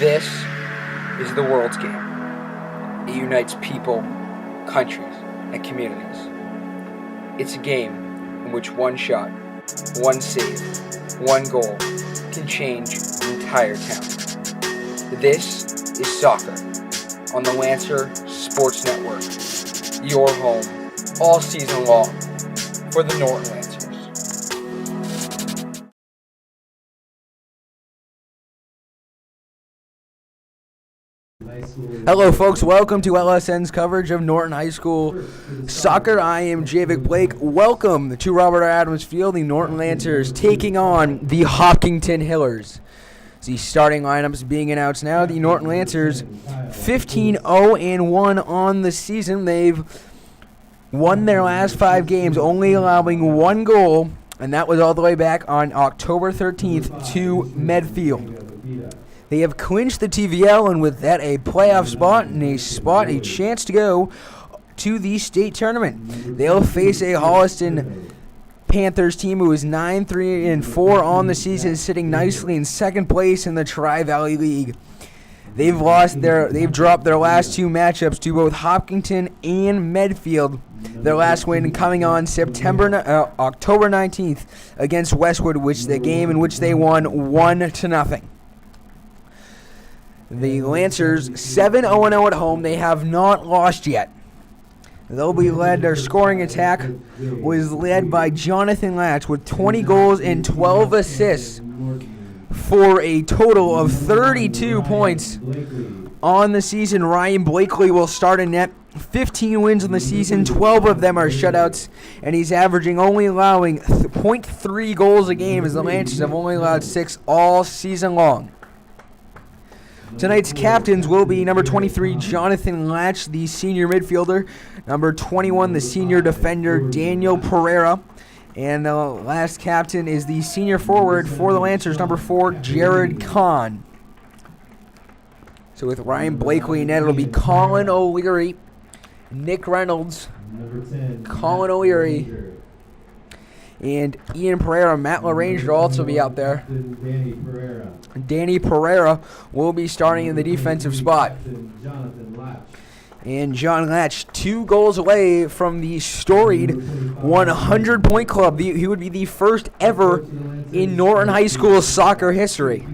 This is the world's game. It unites people, countries, and communities. It's a game in which one shot, one save, one goal can change an entire town. This is soccer on the Lancer Sports Network, your home all season long for the Norton Lancers. Hello folks, welcome to LSN's coverage of Norton High School soccer. I am Javik Blake. Welcome to Robert R. Adams Field. The Norton Lancers taking on the Hopkinton Hillers. The starting lineups being announced now. The Norton Lancers 15-0-1 on the season. They've won their last 5 games, only allowing 1 goal, and that was all the way back on October 13th to Medfield. They have clinched the TVL, and with that, a playoff spot and a chance to go to the state tournament. They'll face a Holliston Panthers team who is 9-3-4 on the season, sitting nicely in second place in the Tri-Valley League. They've dropped their last 2 matchups to both Hopkinton and Medfield. Their last win coming on October 19th against Westwood, which the game in which they won 1-0. The Lancers 7-0-0 at home. They have not lost yet. They'll be led. Their scoring attack was led by Jonathan Latch with 20 goals and 12 assists for a total of 32 points on the season. Ryan Blakely will start in net. 15 wins on the season, 12 of them are shutouts, and he's only allowing 0.3 goals a game, as the Lancers have only allowed 6 all season long. Tonight's captains will be number 23, Jonathan Latch, the senior midfielder, number 21, the senior defender, Daniel Pereira, and the last captain is the senior forward for the Lancers, number 4, Jared Kahn. So with Ryan Blakely in net, it'll be Colin O'Leary, Nick Reynolds, Colin O'Leary, and Ian Pereira. Matt LaRange will also be out there. Danny Pereira will be starting in the defensive spot. And John Latch, 2 goals away from the storied 100-point club. He would be the first ever in Norton High School soccer history.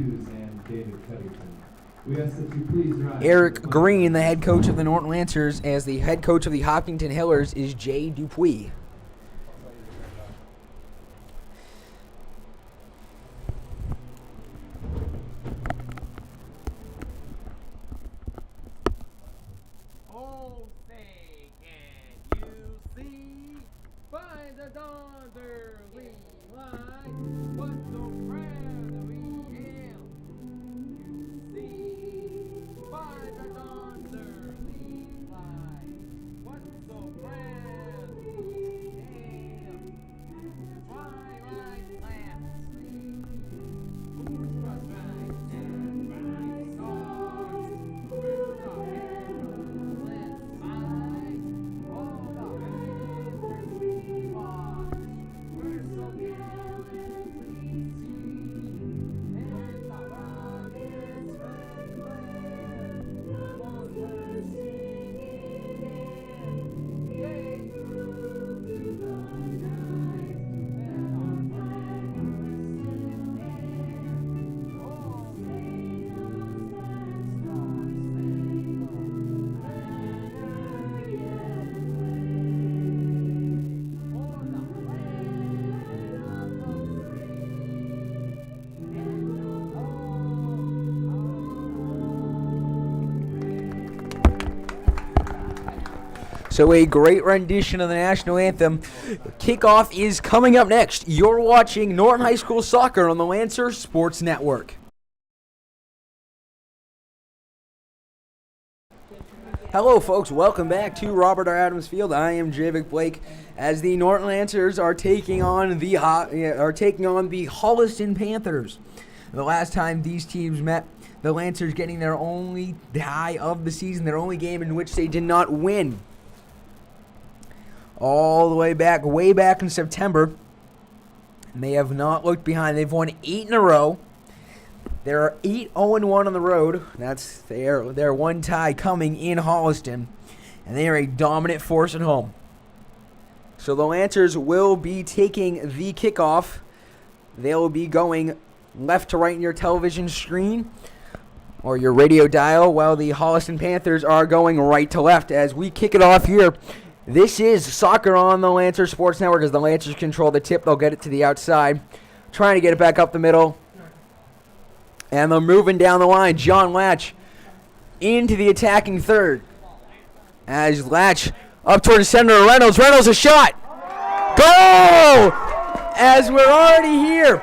Eric Green, the head coach of the Norton Lancers, as the head coach of the Hopkinton Hillers is Jay Dupuis. So a great rendition of the national anthem. Kickoff is coming up next. You're watching Norton High School Soccer on the Lancer Sports Network. Hello, folks. Welcome back to Robert R. Adams Field. I am Javik Blake, as the Norton Lancers are taking on the Holliston Panthers. The last time these teams met, the Lancers getting their only tie of the season, their only game in which they did not win. All the way back in September, and they have not looked behind. They've won 8 in a row. They're 8-0-1 on the road. That's their one tie coming in Holliston. And they are a dominant force at home. So the Lancers will be taking the kickoff. They'll be going left to right in your television screen or your radio dial, while the Holliston Panthers are going right to left as we kick it off here. This is soccer on the Lancer Sports Network as the Lancers control the tip. They'll get it to the outside, trying to get it back up the middle. And they're moving down the line. John Latch into the attacking third. As Latch up towards center, Reynolds. Reynolds a shot. Goal! As we're already here.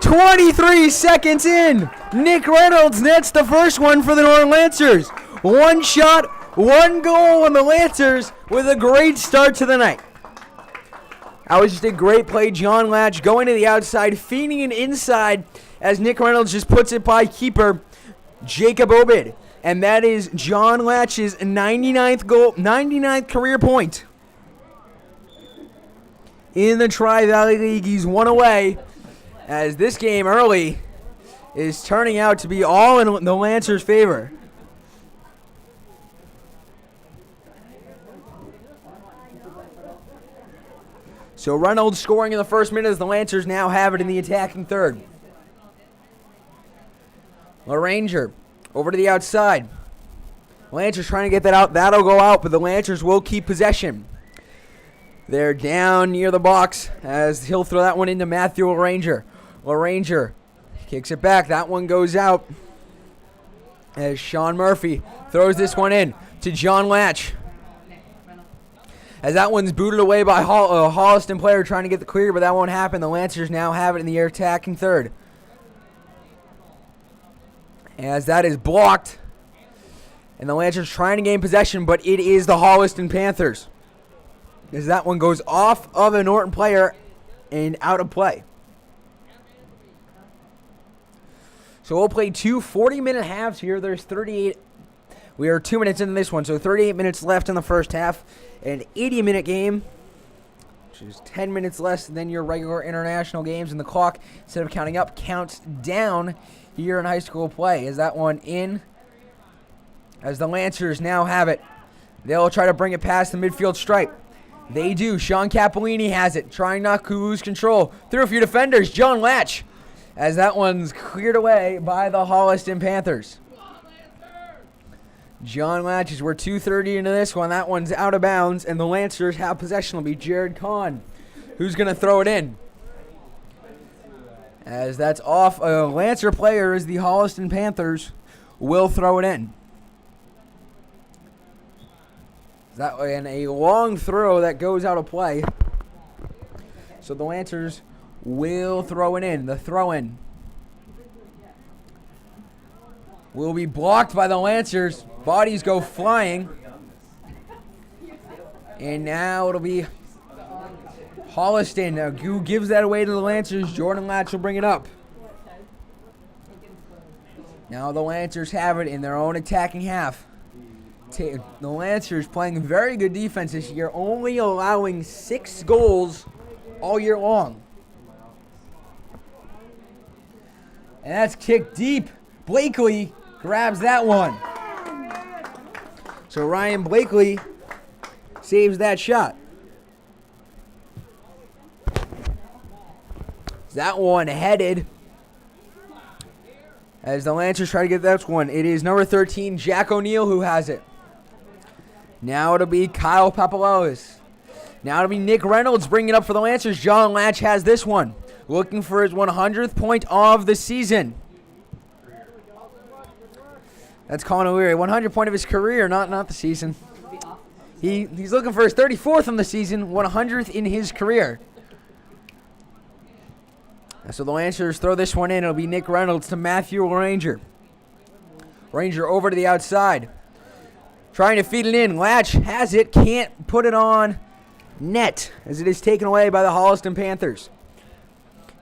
23 seconds in. Nick Reynolds nets the first one for the Norton Lancers. One shot, one goal on the Lancers with a great start to the night. That was just a great play. John Latch going to the outside, feeding it inside as Nick Reynolds just puts it by keeper Jacob Obid. And that is John Latch's 99th goal, 99th career point. In the Tri-Valley League, he's one away as this game early is turning out to be all in the Lancers' favor. So Reynolds scoring in the first minute as the Lancers now have it in the attacking third. LaRanger over to the outside. Lancers trying to get that out. That'll go out, but the Lancers will keep possession. They're down near the box as he'll throw that one into Matthew LaRanger. LaRanger kicks it back. That one goes out as Sean Murphy throws this one in to John Latch. As that one's booted away by a Holliston player trying to get the clear, but that won't happen. The Lancers now have it in the attacking third. As that is blocked. And the Lancers trying to gain possession, but it is the Holliston Panthers. As that one goes off of a Norton player and out of play. So we'll play two 40-minute halves here. There's 38. We are 2 minutes into this one, so 38 minutes left in the first half. An 80-minute game, which is 10 minutes less than your regular international games. And the clock, instead of counting up, counts down here in high school play. Is that one in? As the Lancers now have it. They'll try to bring it past the midfield stripe. They do. Sean Capolini has it, trying not to lose control. Through a few defenders, John Latch, as that one's cleared away by the Holliston Panthers. John Latch, as we're 2:30 into this one. That one's out of bounds, and the Lancers have possession. It'll be Jared Kahn, who's going to throw it in. As that's off a Lancer player, as the Holliston Panthers will throw it in. That way, and a long throw that goes out of play. So the Lancers will throw it in. The throw-in will be blocked by the Lancers. Bodies go flying. And now it'll be Holliston who gives that away to the Lancers. Jordan Latch will bring it up. Now the Lancers have it in their own attacking half. The Lancers playing very good defense this year, only allowing 6 goals all year long. And that's kicked deep. Blakely grabs that one. So Ryan Blakely saves that shot. That one headed as the Lancers try to get that one. It is number 13, Jack O'Neill, who has it. Now it'll be Kyle Papalois. Now it'll be Nick Reynolds bringing it up for the Lancers. John Latch has this one. Looking for his 100th point of the season. That's Colin O'Leary. 100th point of his career, not the season. He's looking for his 34th on the season, 100th in his career. So the Lancers throw this one in. It'll be Nick Reynolds to Matthew Ranger. Ranger over to the outside. Trying to feed it in. Latch has it. Can't put it on net as it is taken away by the Holliston Panthers.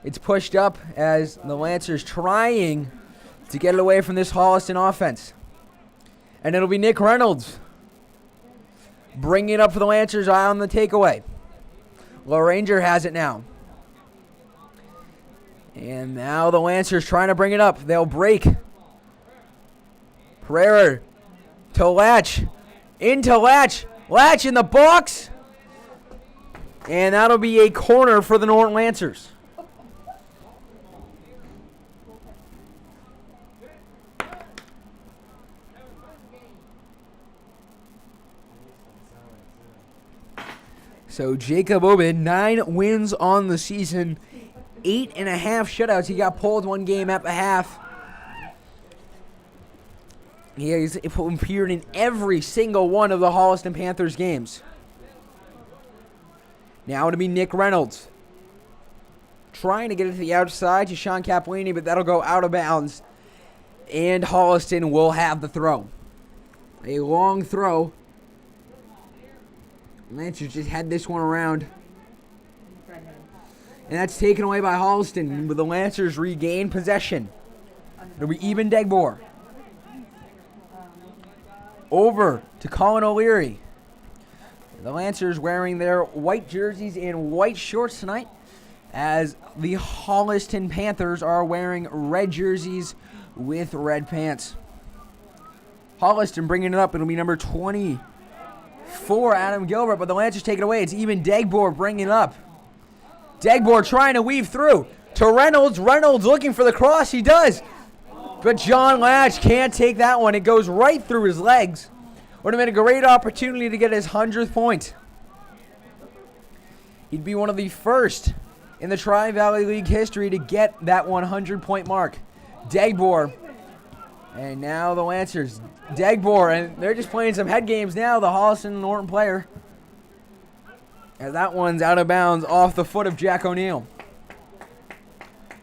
It's pushed up as the Lancers trying to get it away from this Holliston offense. And it'll be Nick Reynolds bringing it up for the Lancers on the takeaway. LaRanger has it now. And now the Lancers trying to bring it up. They'll break. Pereira to Latch. Into Latch. Latch in the box. And that'll be a corner for the Norton Lancers. So Jacob Obed, 9 wins on the season, 8.5 shutouts. He got pulled one game at the half. He's appeared in every single one of the Holliston Panthers games. Now it'll be Nick Reynolds. Trying to get it to the outside to Sean Capolini, but that'll go out of bounds. And Holliston will have the throw. A long throw. Lancers just had this one around. And that's taken away by Holliston, with the Lancers regain possession. It'll be even Degbor. Over to Colin O'Leary. The Lancers wearing their white jerseys and white shorts tonight, as the Holliston Panthers are wearing red jerseys with red pants. Holliston bringing it up. It'll be number 20. For Adam Gilbert, but the Lancers take it away. It's even Degbor bringing it up. Degbor trying to weave through to Reynolds. Reynolds looking for the cross. He does. But John Latch can't take that one. It goes right through his legs. Would have been a great opportunity to get his 100th point. He'd be one of the first in the Tri-Valley League history to get that 100-point mark. Degbor. And now the Lancers. Degbor, and they're just playing some head games now, the Holliston and Norton player. And that one's out of bounds off the foot of Jack O'Neill.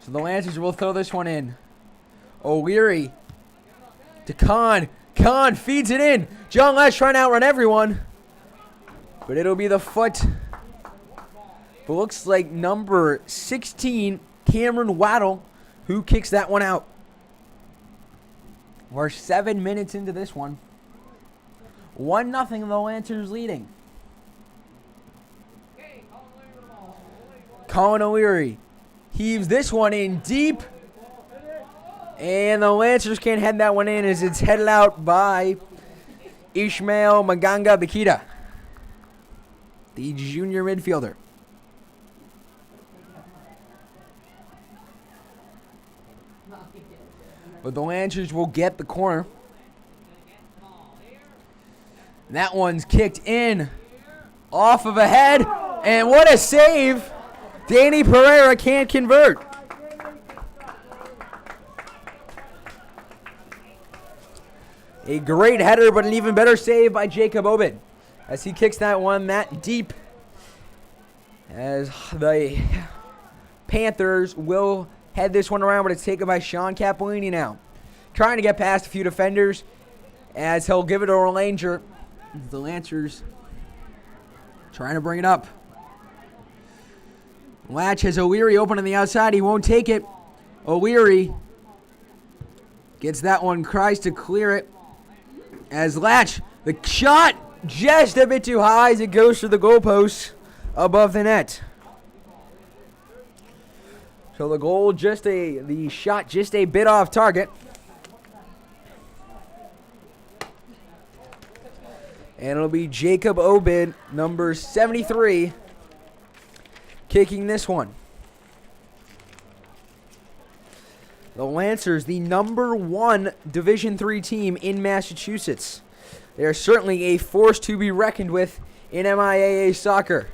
So the Lancers will throw this one in. O'Leary to Kahn. Kahn feeds it in. John Latch trying to outrun everyone. But it'll be the foot. But looks like number 16, Cameron Waddle, who kicks that one out. We're 7 minutes into this one. 1-0, the Lancers leading. Colin O'Leary heaves this one in deep. And the Lancers can't head that one in as it's headed out by Ishmael Maganga Bakita, the junior midfielder. But the Lancers will get the corner. That one's kicked in off of a head. And what a save. Danny Pereira can't convert. A great header, but an even better save by Jacob Obed as he kicks that one that deep. As the Panthers will head this one around, but it's taken by Sean Capolini now. Trying to get past a few defenders as he'll give it to Orlanger. The Lancers trying to bring it up. Latch has O'Leary open on the outside. He won't take it. O'Leary gets that one, tries to clear it. As Latch, the shot just a bit too high as it goes to the goalpost above the net. So the goal, the shot just a bit off target. And it'll be Jacob Obed, number 73, kicking this one. The Lancers, the number 1 Division III team in Massachusetts. They are certainly a force to be reckoned with in MIAA soccer.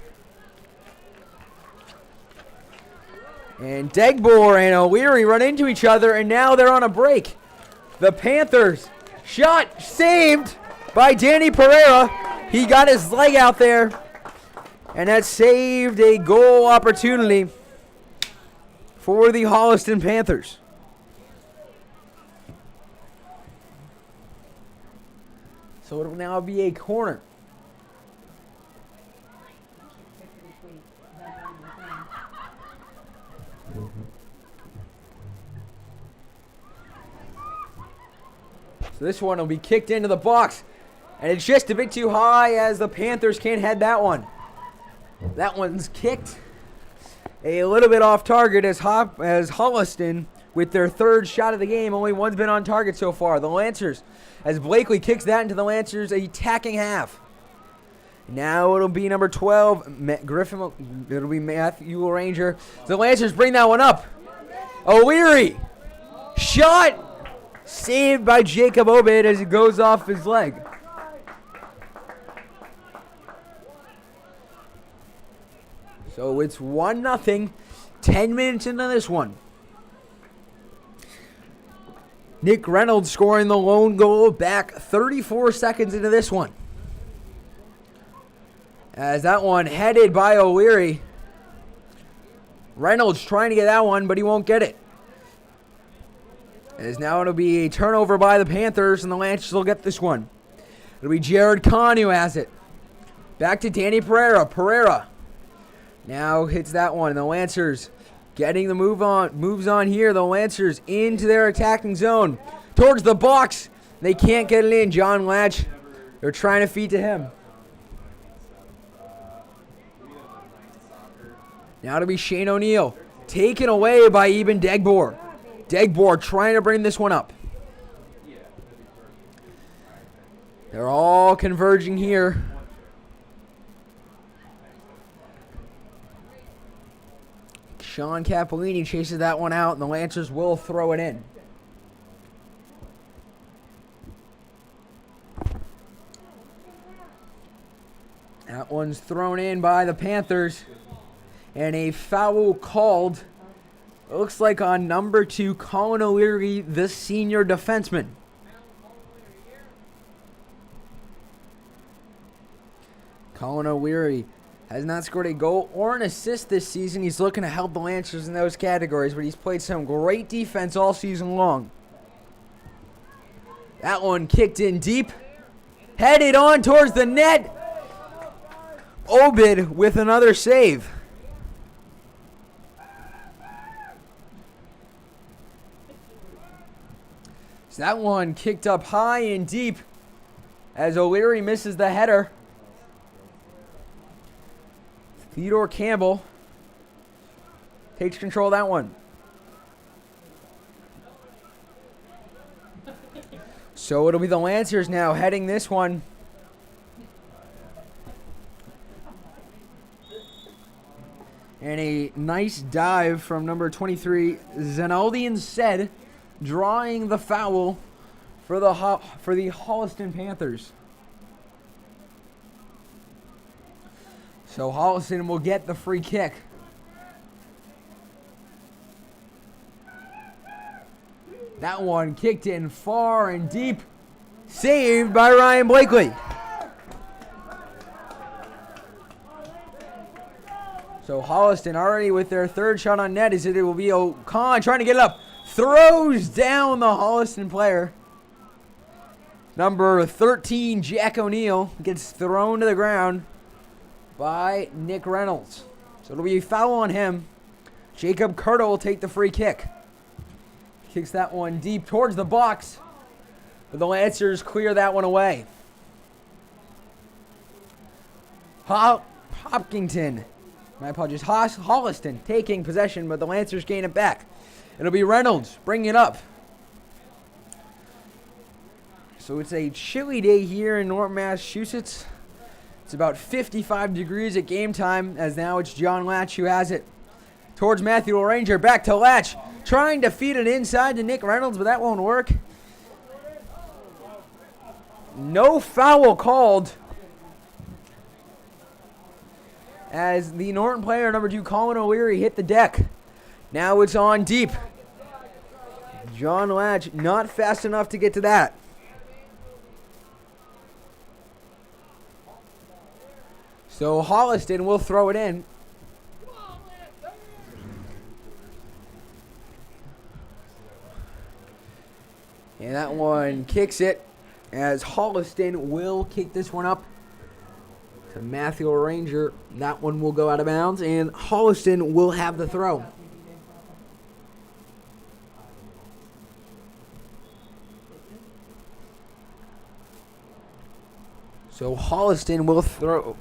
And Degbor and O'Leary run into each other, and now they're on a break. The Panthers, shot saved by Danny Pereira. He got his leg out there, and that saved a goal opportunity for the Holliston Panthers. So it will now be a corner. So this one will be kicked into the box. And it's just a bit too high as the Panthers can't head that one. That one's kicked a little bit off target as Holliston, with their third shot of the game, only one's been on target so far. The Lancers, as Blakely kicks that into the Lancers' attacking half. Now it'll be number 12, Griffin. It'll be Matthew Ranger. The Lancers bring that one up. O'Leary, shot, saved by Jacob Obed as it goes off his leg. So it's 1-0, 10 minutes into this one. Nick Reynolds scoring the lone goal back 34 seconds into this one. As that one headed by O'Leary. Reynolds trying to get that one, but he won't get it. As now it'll be a turnover by the Panthers, and the Lancers will get this one. It'll be Jared Kahn who has it. Back to Danny Pereira. Pereira now hits that one, and the Lancers getting the moves on here. The Lancers into their attacking zone. Towards the box. They can't get it in. John Latch, they're trying to feed to him. Now to be Shane O'Neill. Taken away by Eben Degbor. Degbor trying to bring this one up. They're all converging here. Sean Capolini chases that one out, and the Lancers will throw it in. That one's thrown in by the Panthers. And a foul called, looks like on number 2, Colin O'Leary, the senior defenseman. Colin O'Leary has not scored a goal or an assist this season. He's looking to help the Lancers in those categories, but he's played some great defense all season long. That one kicked in deep. Headed on towards the net. Obed with another save. So that one kicked up high and deep as O'Leary misses the header. Theodore Campbell takes control of that one. So it'll be the Lancers now heading this one. And a nice dive from number 23, Zenaldian Said, drawing the foul for the Holliston Panthers. So Holliston will get the free kick. That one kicked in far and deep. Saved by Ryan Blakely. So Holliston already with their third shot on net. It will be O'Con trying to get it up. Throws down the Holliston player. Number 13, Jack O'Neill, gets thrown to the ground by Nick Reynolds. So it'll be a foul on him. Jacob Curto will take the free kick. Kicks that one deep towards the box. But the Lancers clear that one away. Hopkinton. My apologies. Holliston taking possession, but the Lancers gain it back. It'll be Reynolds bringing it up. So it's a chilly day here in Norton, Massachusetts. It's about 55 degrees at game time, as now it's John Latch who has it. Towards Matthew Ranger, back to Latch. Trying to feed it inside to Nick Reynolds, but that won't work. No foul called, as the Norton player, number 2, Colin O'Leary, hit the deck. Now it's on deep. John Latch not fast enough to get to that. So Holliston will throw it in. And that one kicks it, as Holliston will kick this one up to Matthew Ranger. That one will go out of bounds, and Holliston will have the throw. So Holliston will throw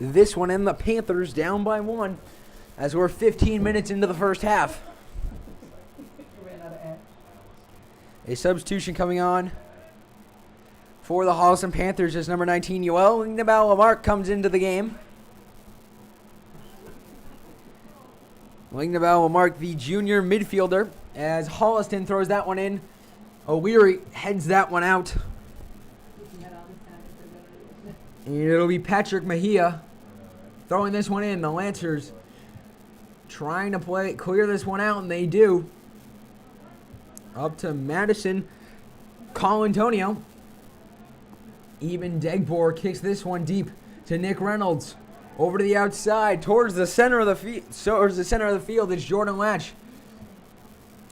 this one in. The Panthers down by 1. as we're 15 minutes into the first half. A substitution coming on for the Holliston Panthers as number 19, Yoel Lingnabauer comes into the game. Lingnabauer, the junior midfielder, as Holliston throws that one in. O'Leary heads that one out. And it'll be Patrick Mejia throwing this one in. The Lancers trying to clear this one out, and they do. Up to Madison Colantonio. Even Degbor kicks this one deep to Nick Reynolds. Over to the outside, towards the center of the field. It's Jordan Latch.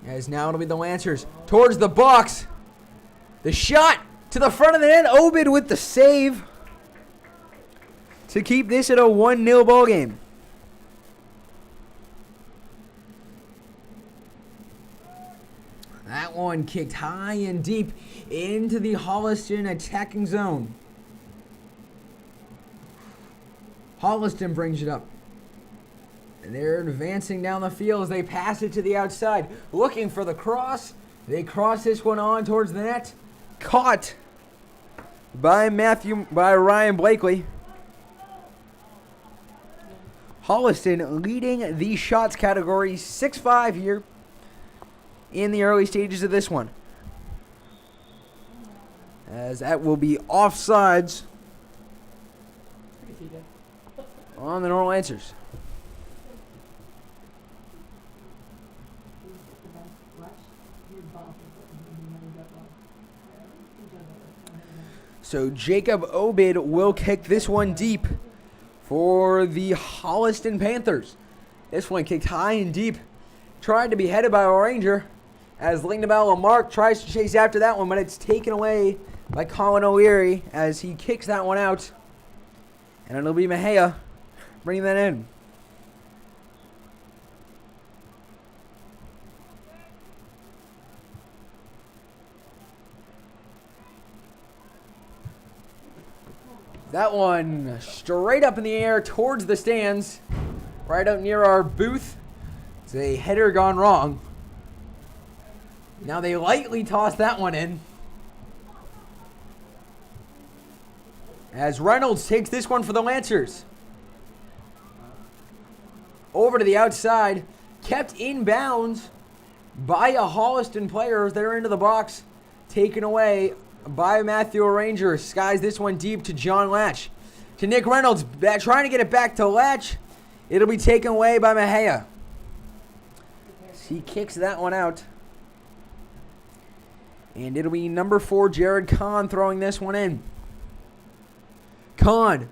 As now it'll be the Lancers towards the box. The shot to the front of the net. Obed with the save to keep this at a 1-0 ball game. That one kicked high and deep into the Holliston attacking zone. Holliston brings it up. And they're advancing down the field as they pass it to the outside. Looking for the cross. They cross this one on towards the net. Caught by Ryan Blakely. Holliston leading the shots category 6-5 here in the early stages of this one. As that will be offsides on the Norton Lancers. So Jacob Obed will kick this one deep for the Holliston Panthers. This one kicked high and deep. Tried to be headed by a Ranger as Lingnabauer tries to chase after that one, but it's taken away by Colin O'Leary as he kicks that one out. And it'll be Mejia bringing that in. That one straight up in the air towards the stands, right up near our booth. It's a header gone wrong. Now they lightly toss that one in. As Reynolds takes this one for the Lancers. Over to the outside. Kept in bounds by a Holliston player as they're into the box. Taken away by Matthew Ranger. Skies this one deep to John Latch. To Nick Reynolds. Trying to get it back to Latch. It'll be taken away by Mejia. He kicks that one out. And it'll be number 4, Jared Kahn, throwing this one in. Kahn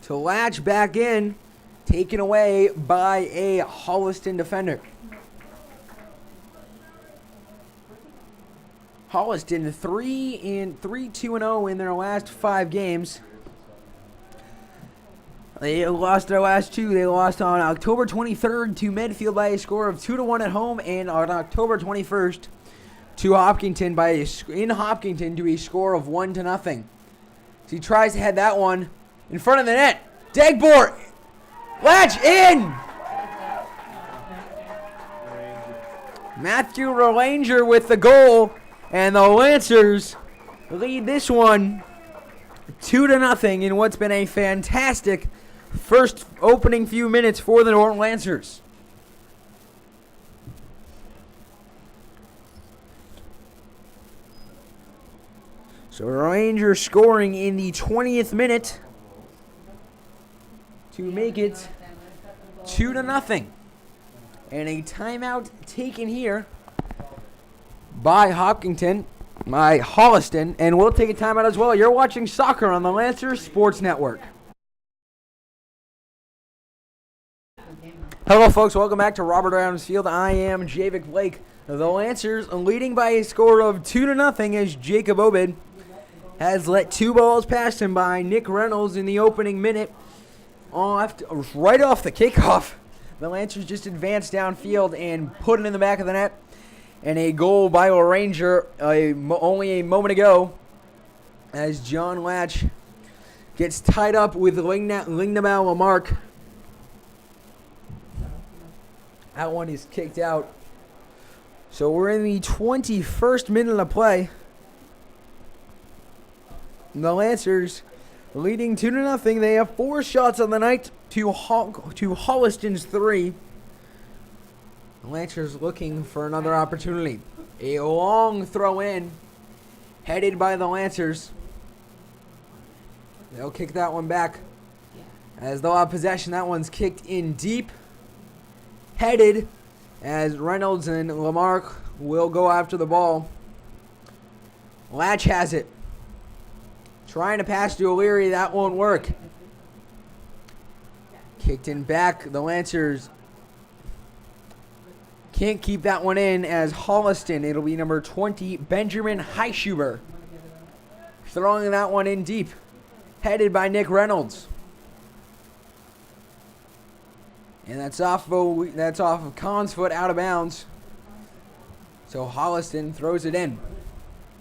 to Latch back in. Taken away by a Holliston defender. Holliston 3-2-0 in their last 5 games. They lost their last 2. They lost on October 23rd to Medfield by a score of 2-1 at home, and on October 21st to Hopkinton in Hopkinton to a score of 1-0. So he tries to head that one in front of the net. Degbor, Latch in. Matthew Ranger with the goal, and the Lancers lead this one 2-0 in what's been a fantastic first opening few minutes for the Norton Lancers. So Rangers scoring in the 20th minute to make it 2-0. And a timeout taken here by Hopkinton, by Holliston, and we'll take a timeout as well. You're watching soccer on the Lancers Sports Network. Hello, folks. Welcome back to Robert Adams Field. I am Javik Blake. The Lancers leading by a score of 2-0 as Jacob Obed has let 2 balls past him by Nick Reynolds in the opening minute. Right off the kickoff, the Lancers just advanced downfield and put it in the back of the net. And a goal by Ranger only a moment ago as John Latch gets tied up with Lingnabauer. That one is kicked out. So we're in the 21st minute of play. The Lancers leading 2-0. They have 4 shots on the night to Holliston's 3. The Lancers looking for another opportunity. A long throw in, headed by the Lancers. They'll kick that one back. As they'll have possession, that one's kicked in deep. Headed as Reynolds and Lamarck will go after the ball. Latch has it. Trying to pass to O'Leary, that won't work. Kicked in back, the Lancers can't keep that one in as Holliston, it'll be number 20, Benjamin Heishuber, throwing that one in deep, headed by Nick Reynolds. And that's off of Collins' foot, out of bounds. So Holliston throws it in.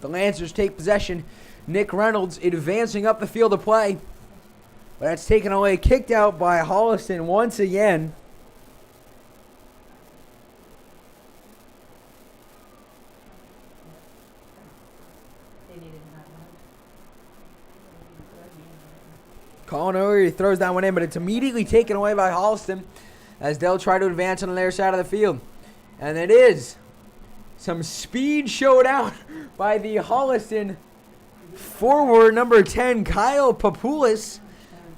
The Lancers take possession. Nick Reynolds advancing up the field of play. But that's taken away, kicked out by Holliston once again. Colin O'Leary throws that one in, but it's immediately taken away by Holliston as they'll try to advance on their side of the field. And it is some speed showdown by the Holliston forward, number 10, Kyle Papoulis.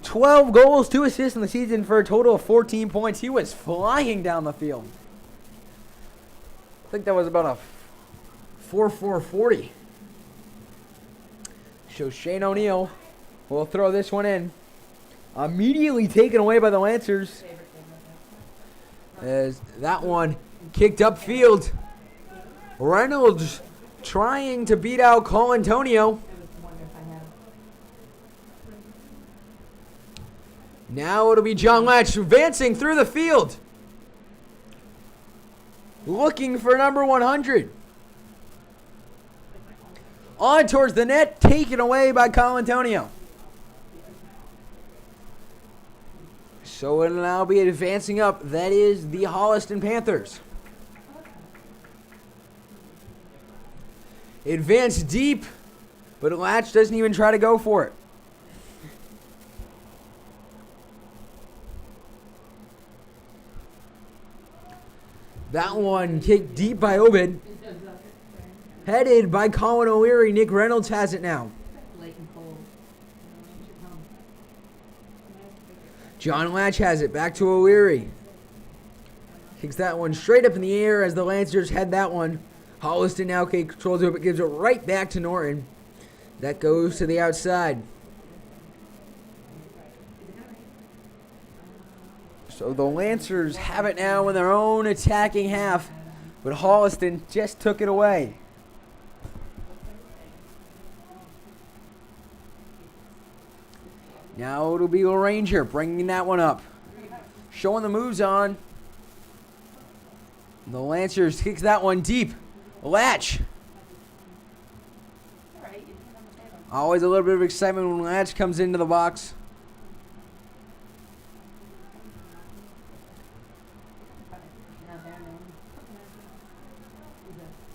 12 goals, 2 assists in the season for a total of 14 points. He was flying down the field. I think that was about a 4.40. So Shane O'Neill will throw this one in. Immediately taken away by the Lancers. As that one kicked upfield. Reynolds trying to beat out Colantonio. Now it'll be John Latch advancing through the field. Looking for number 100. On towards the net, taken away by Colantonio. So it'll now be advancing up. That is the Holliston Panthers. Advance deep, but Latch doesn't even try to go for it. That one kicked deep by Obed. Headed by Colin O'Leary. Nick Reynolds has it now. John Latch has it. Back to O'Leary. Kicks that one straight up in the air as the Lancers head that one. Holliston now controls it, but gives it right back to Norton. That goes to the outside. So the Lancers have it now in their own attacking half, but Holliston just took it away. Now it'll be a Ranger bringing that one up. Showing the moves on. The Lancers kicks that one deep. Latch. Always a little bit of excitement when Latch comes into the box.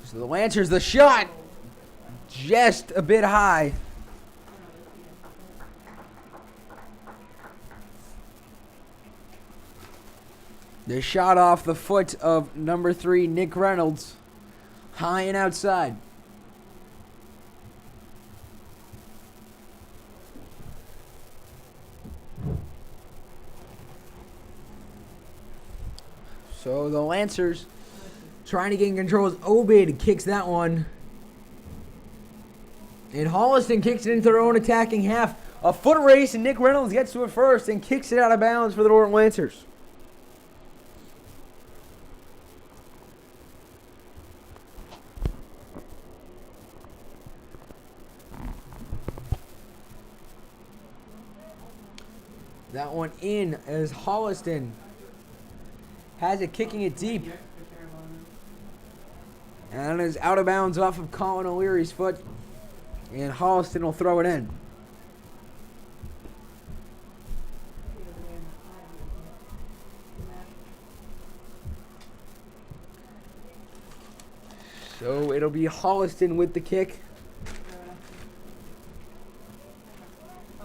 So the Lancers, the shot. Just a bit high. The shot off the foot of number 3, Nick Reynolds. High and outside. So the Lancers trying to gain control as Obed kicks that one. And Holliston kicks it into their own attacking half. A foot race, and Nick Reynolds gets to it first and kicks it out of bounds for the Norton Lancers. That one in as Holliston has it, kicking it deep. And is out of bounds off of Colin O'Leary's foot. And Holliston will throw it in. it'll be Holliston with the kick.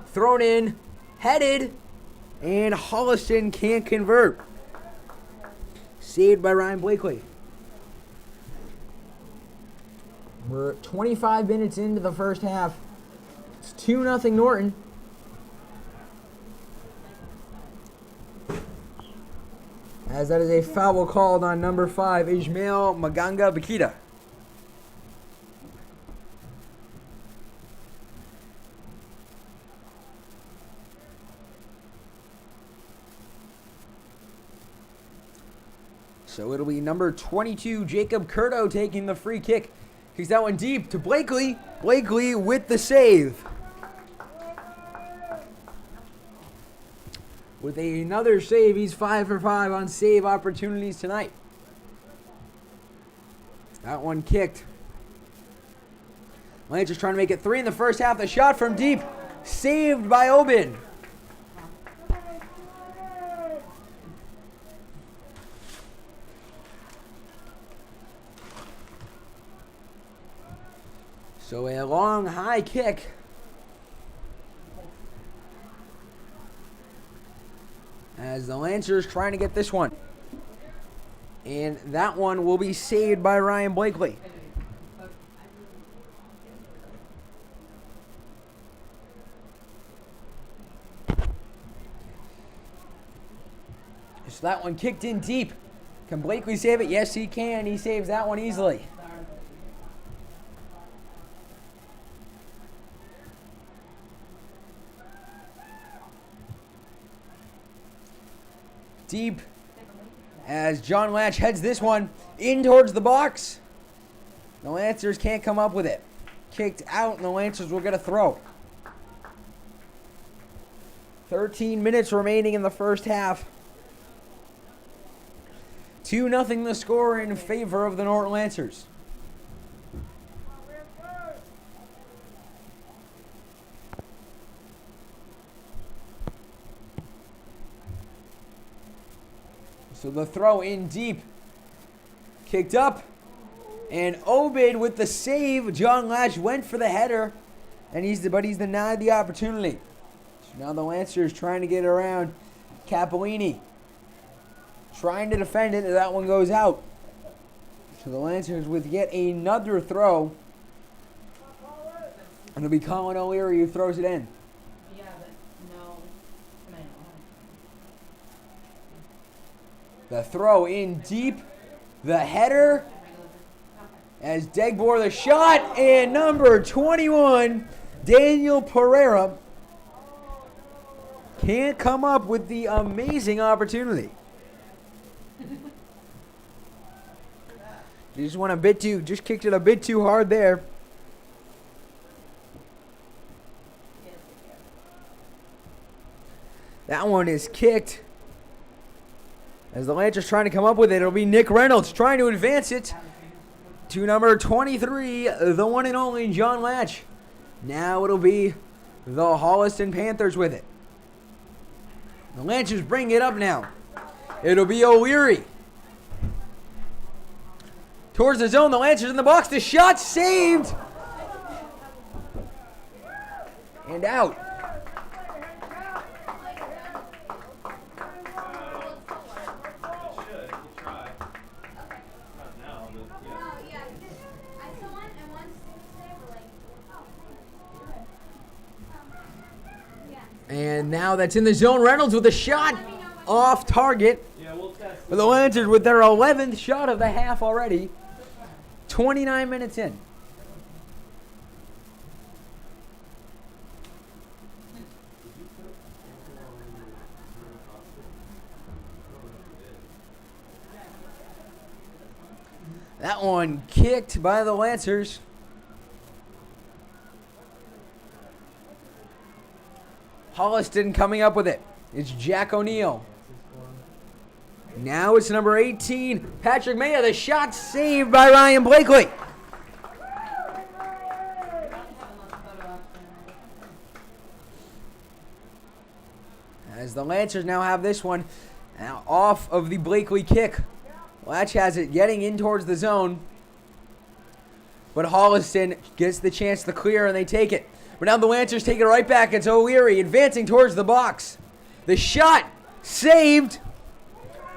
Thrown in, headed, and Holliston can't convert. Saved by Ryan Blakely. We're 25 minutes into the first half. It's 2-0 Norton. As that is a foul called on number 5, Ismail Maganga Bakita. So it'll be number 22, Jacob Curto, taking the free kick. Kicks that one deep to Blakely. Blakely with the save. With another save, he's 5 for 5 on save opportunities tonight. That one kicked. Lancers trying to make it 3 in the first half. The shot from deep, saved by Obin. So a long high kick. As the Lancers trying to get this one. And that one will be saved by Ryan Blakely. So that one kicked in deep. Can Blakely save it? Yes, he can. He saves that one easily. Deep as John Latch heads this one in towards the box. The Lancers can't come up with it. Kicked out, and the Lancers will get a throw. 13 minutes remaining in the first half. 2-0 the score in favor of the Norton Lancers. So the throw in deep. Kicked up. And Obed with the save. John Latch went for the header. And he's denied the opportunity. So now the Lancers trying to get around Capolini. Trying to defend it. And that one goes out. So the Lancers with yet another throw. And it'll be Colin O'Leary who throws it in. The throw in deep. The header. As Degbor the shot. And number 21, Daniel Pereira, can't come up with the amazing opportunity. Just kicked it a bit too hard there. That one is kicked. As the Lancers trying to come up with it, it'll be Nick Reynolds trying to advance it to number 23, the one and only John Latch. Now it'll be the Holliston Panthers with it. The Lancers bring it up now. It'll be O'Leary. Towards the zone, the Lancers in the box. The shot saved. And out. And now that's in the zone. Reynolds with a shot off target. For the Lancers with their 11th shot of the half already. 29 minutes in. That one kicked by the Lancers. Holliston coming up with it. It's Jack O'Neill. Now it's number 18, Patrick Maya. The shot saved by Ryan Blakely. As the Lancers now have this one now off of the Blakely kick. Latch has it getting in towards the zone. But Holliston gets the chance to clear, and they take it. But now the Lancers take it right back. It's O'Leary advancing towards the box. The shot saved.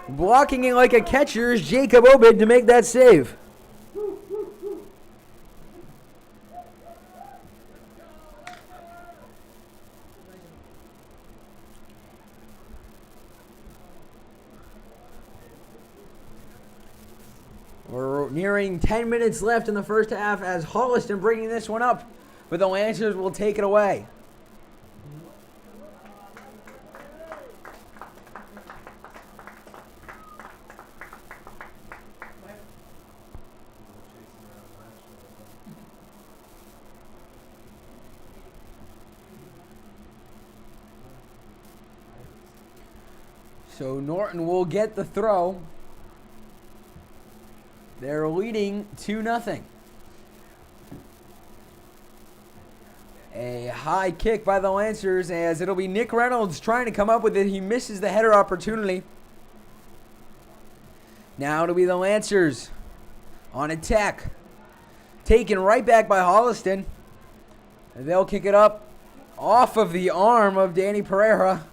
Blocking it like a catcher is Jacob Obed to make that save. We're nearing 10 minutes left in the first half as Holliston bringing this one up, but the Lancers will take it away. So Norton will get the throw. They're leading 2-0. A high kick by the Lancers as it'll be Nick Reynolds trying to come up with it. He misses the header opportunity. Now it'll be the Lancers on attack. Taken right back by Holliston. And they'll kick it up off of the arm of Danny Pereira.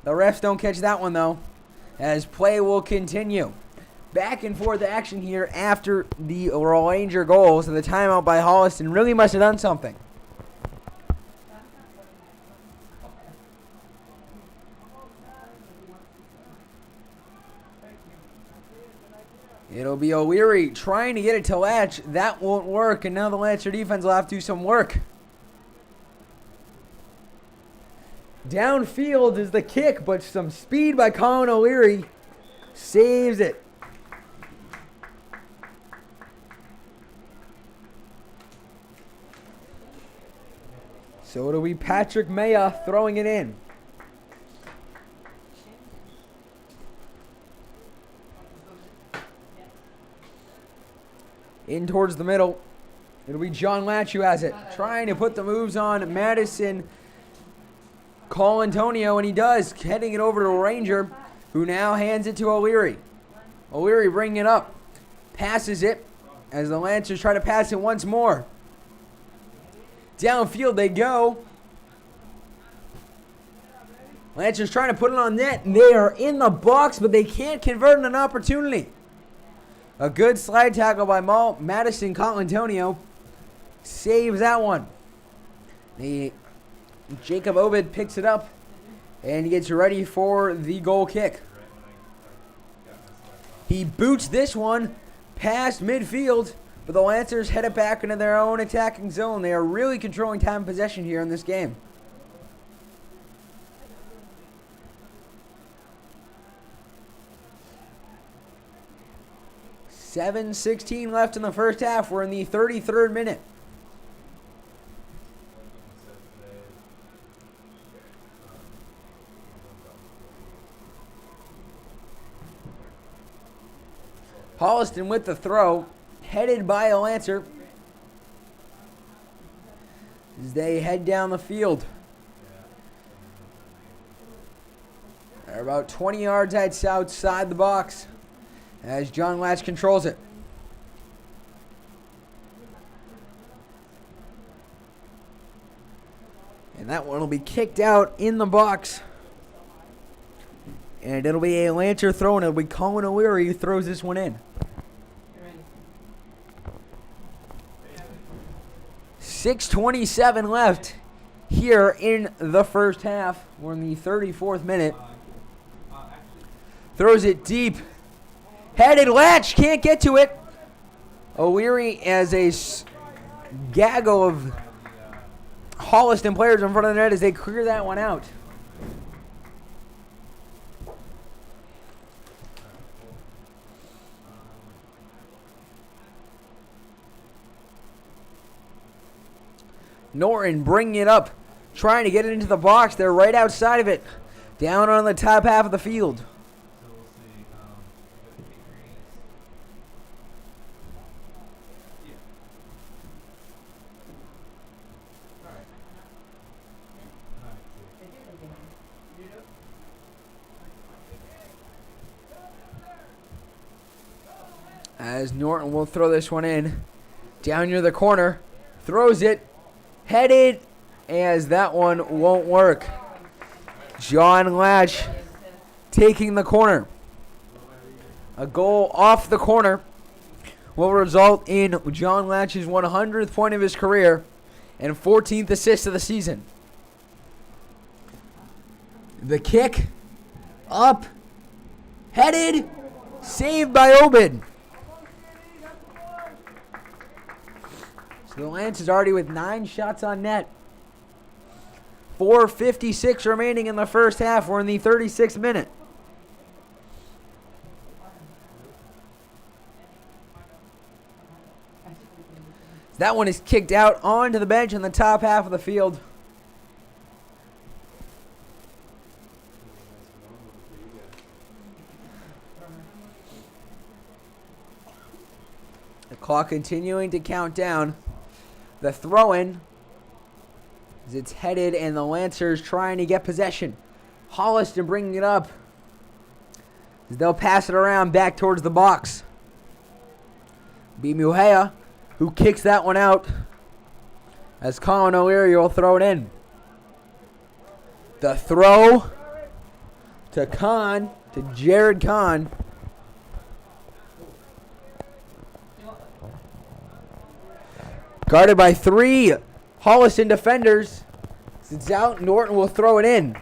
The refs don't catch that one though, as play will continue. Back and forth action here after the Ranger goal. So the timeout by Holliston really must have done something. It'll be O'Leary trying to get it to Latch. That won't work, and now the Lancer defense will have to do some work. Downfield is the kick, but some speed by Colin O'Leary saves it. So it'll be Patrick Maya throwing it in. In towards the middle. It'll be John Latch who has it. Trying to put the moves on Madison Colantonio, and he does. Heading it over to a Ranger, who now hands it to O'Leary. O'Leary bringing it up. Passes it as the Lancers try to pass it once more. Downfield they go. Lancers trying to put it on net. They are in the box, but they can't convert an opportunity. A good slide tackle by Madison Colantonio saves that one. Jacob Obed picks it up and gets ready for the goal kick. He boots this one past midfield, but the Lancers head it back into their own attacking zone. They are really controlling time and possession here in this game. .7:16 left in the first half. We're in the 33rd minute. Holliston with the throw, headed by a Lancer as they head down the field. They're about 20 yards outside the box as John Latch controls it. And that one will be kicked out in the box. And it'll be a Lancer throw, and it'll be Colin O'Leary who throws this one in. 6:27 left here in the first half. We're in the 34th minute. Throws it deep. Headed Latch, can't get to it. O'Leary as a gaggle of Holliston players in front of the net as they clear that one out. Norton bringing it up, trying to get it into the box. They're right outside of it, down on the top half of the field. As Norton will throw this one in Down near the corner. Throws it. Headed. As that one won't work. John Latch taking the corner. A goal off the corner will result in John Latch's 100th point of his career and 14th assist of the season. The kick. Up. Headed. Saved by Obed. So the Lance is already with 9 shots on net. 4:56 remaining in the first half. We're in the 36th minute. That one is kicked out onto the bench in the top half of the field. The clock continuing to count down. The throw-in as it's headed, and the Lancers trying to get possession. Holliston bringing it up as they'll pass it around back towards the box. Bimuhea, who kicks that one out as Colin O'Leary will throw it in. The throw to Jared Kahn. Guarded by 3 Holliston defenders. It's out. Norton will throw it in.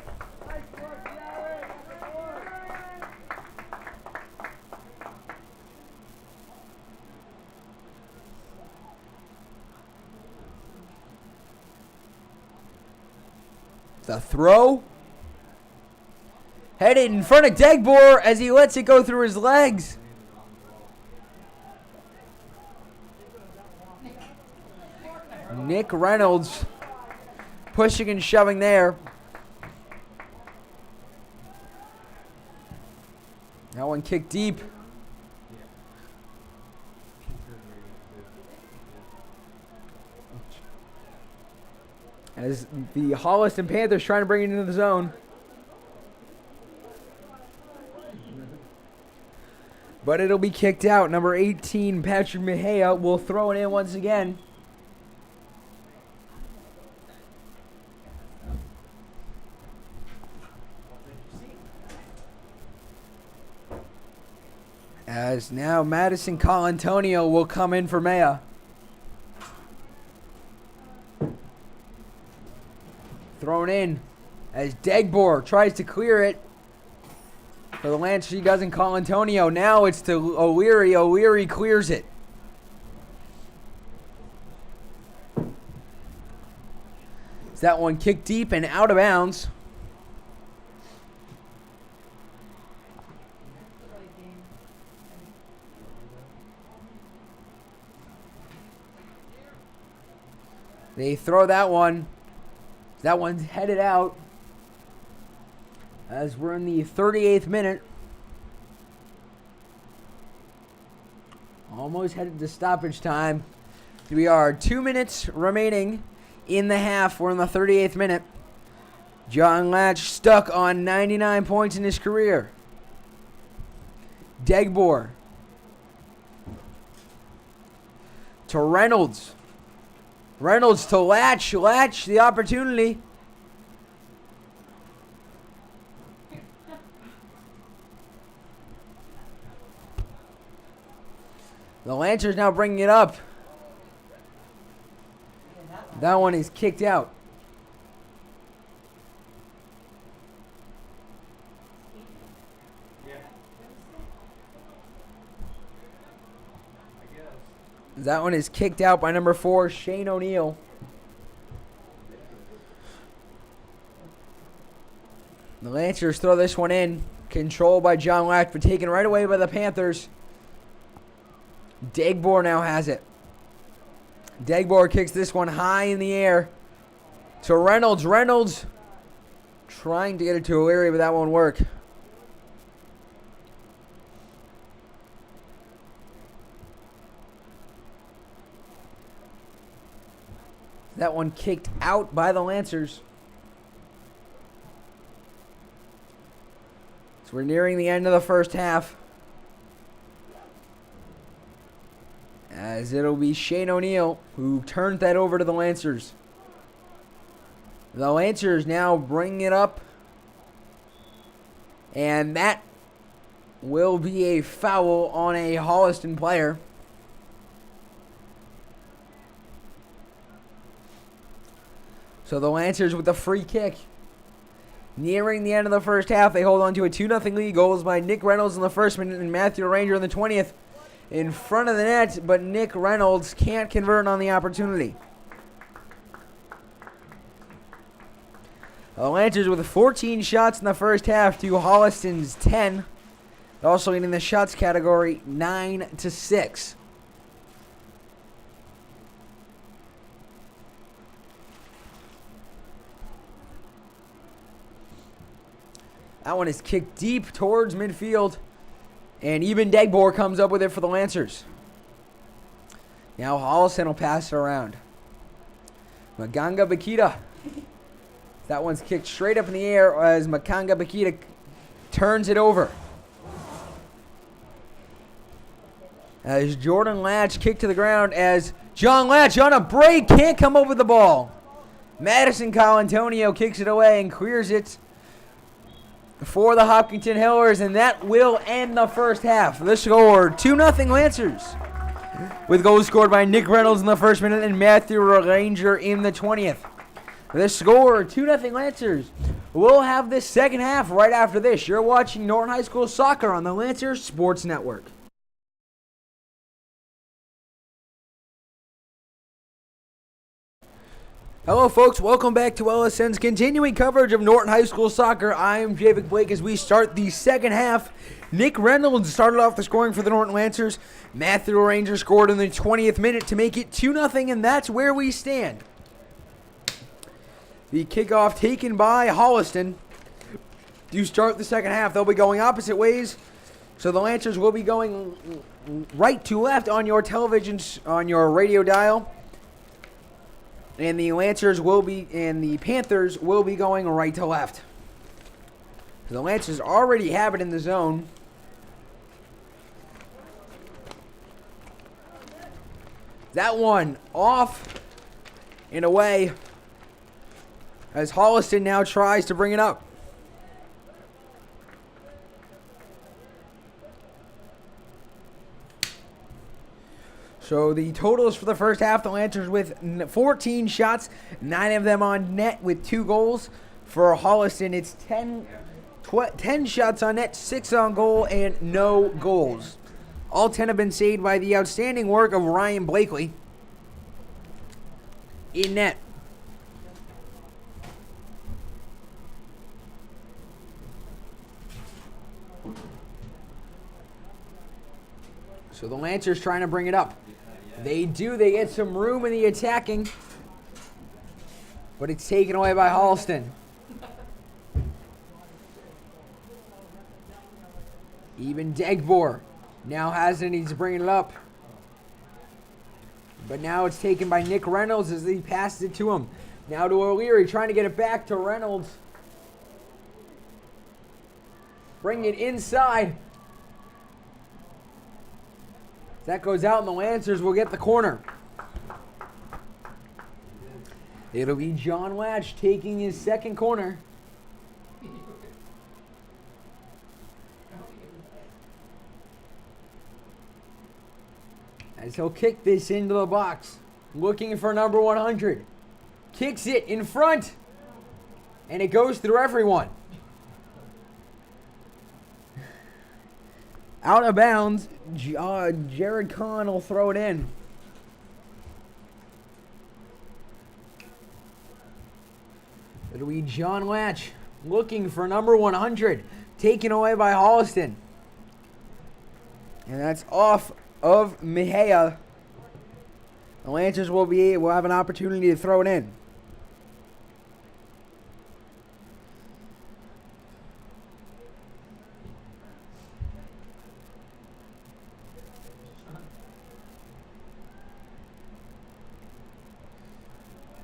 The throw. Headed in front of Degbor as he lets it go through his legs. Nick Reynolds pushing and shoving there. That one kicked deep. As the Holliston Panthers trying to bring it into the zone. But it'll be kicked out. Number 18, Patrick Mejia, will throw it in once again. As now Madison Colantonio will come in for Maya. Thrown in as Degbor tries to clear it. For the Lance, she doesn't. Colantonio. Now it's to O'Leary. O'Leary clears it. Is that one kicked deep and out of bounds? They throw that one. That one's headed out. As we're in the 38th minute. Almost headed to stoppage time. We are 2 minutes remaining in the half. We're in the 38th minute. John Latch stuck on 99 points in his career. Degbor. To Reynolds. Reynolds to Latch. Latch, the opportunity. The Lancers now bringing it up. That one is kicked out. That one is kicked out by number 4, Shane O'Neill. The Lancers throw this one in. Controlled by John Lack, but taken right away by the Panthers. Degbor now has it. Degbor kicks this one high in the air to Reynolds. Reynolds trying to get it to O'Leary, but that won't work. That one kicked out by the Lancers. So we're nearing the end of the first half. as it'll be Shane O'Neill who turned that over to the Lancers. The Lancers now bring it up, and that will be a foul on a Holliston player. So the Lancers with the free kick. Nearing the end of the first half, they hold on to a 2-0 lead. Goals by Nick Reynolds in the first minute and Matthew Ranger in the 20th in front of the net, but Nick Reynolds can't convert on the opportunity. The Lancers with 14 shots in the first half to Holliston's 10. Also leading the shots category 9-6. That one is kicked deep towards midfield. And even Degbor comes up with it for the Lancers. Now Holliston will pass it around. Maganga Bakita. That one's kicked straight up in the air as Makanga Bakita turns it over. As Jordan Latch kicked to the ground as John Latch on a break can't come up with the ball. Madison Colantonio kicks it away and clears it for the Hopkinton Hillers, and that will end the first half. The score, 2-0 Lancers. With goals scored by Nick Reynolds in the first minute and Matthew Ranger in the 20th. The score, 2-0 Lancers. We'll have this second half right after this. You're watching Norton High School Soccer on the Lancers Sports Network. Hello folks, welcome back to LSN's continuing coverage of Norton High School Soccer. I am Javik Blake as we start the second half. Nick Reynolds started off the scoring for the Norton Lancers. Matthew Ranger scored in the 20th minute to make it 2-0, and that's where we stand. The kickoff taken by Holliston to start the second half. They'll be going opposite ways, so the Lancers will be going right to left on your television, on your radio dial. And the Panthers will be going right to left. The Lancers already have it in the zone. That one off and away as Holliston now tries to bring it up. So the totals for the first half, the Lancers with 14 shots, 9 of them on net with 2 goals. For Holliston, it's 10 shots on net, 6 on goal, and no goals. All 10 have been saved by the outstanding work of Ryan Blakely in net. So the Lancers trying to bring it up. They do. They get some room in the attacking. But it's taken away by Holliston. Even Degbor now has it. Needs to bring it up. But now it's taken by Nick Reynolds as he passes it to him. Now to O'Leary trying to get it back to Reynolds. Bring it inside. That goes out and the Lancers will get the corner. It'll be John Latch taking his second corner. As he'll kick this into the box. Looking for number 100. Kicks it in front. And it goes through everyone. Out of bounds, Jared Kahn will throw it in. It'll be John Latch looking for number 100, taken away by Holliston. And that's off of Mejia. The Lancers will have an opportunity to throw it in.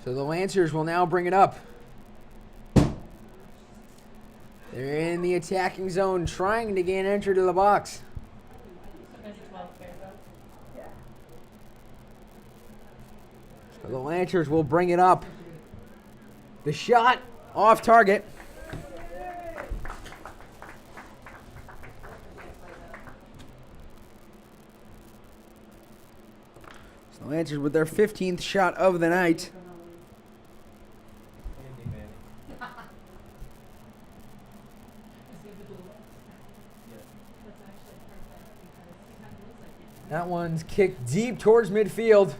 So the Lancers will now bring it up. They're in the attacking zone, trying to gain entry to the box. The Lancers will bring it up. The shot off target. So the Lancers with their 15th shot of the night. That one's kicked deep towards midfield.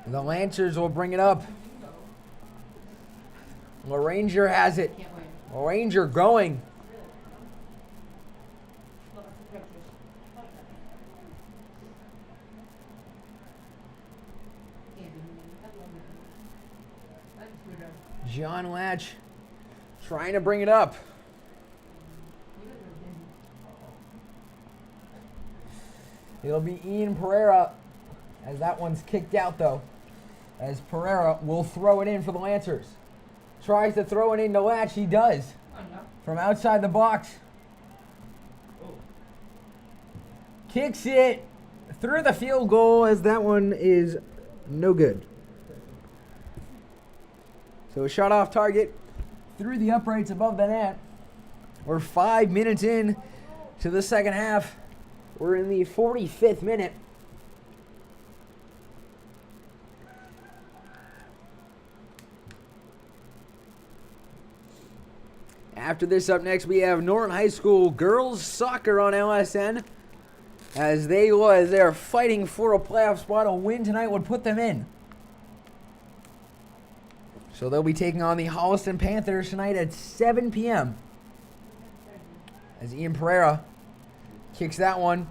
The Lancers will bring it up. LaRanger has it. LaRanger going. John Latch trying to bring it up. It'll be Ian Pereira as that one's kicked out though. As Pereira will throw it in for the Lancers. Tries to throw it into Latch. He does. From outside the box. Kicks it through the field goal as that one is no good. So a shot off target through the uprights above the net. We're 5 minutes in to the second half. We're in the 45th minute. After this, up next, we have Norton High School girls soccer on LSN. As they're fighting for a playoff spot. A win tonight would put them in. So they'll be taking on the Holliston Panthers tonight at 7 p.m. As Ian Pereira kicks that one.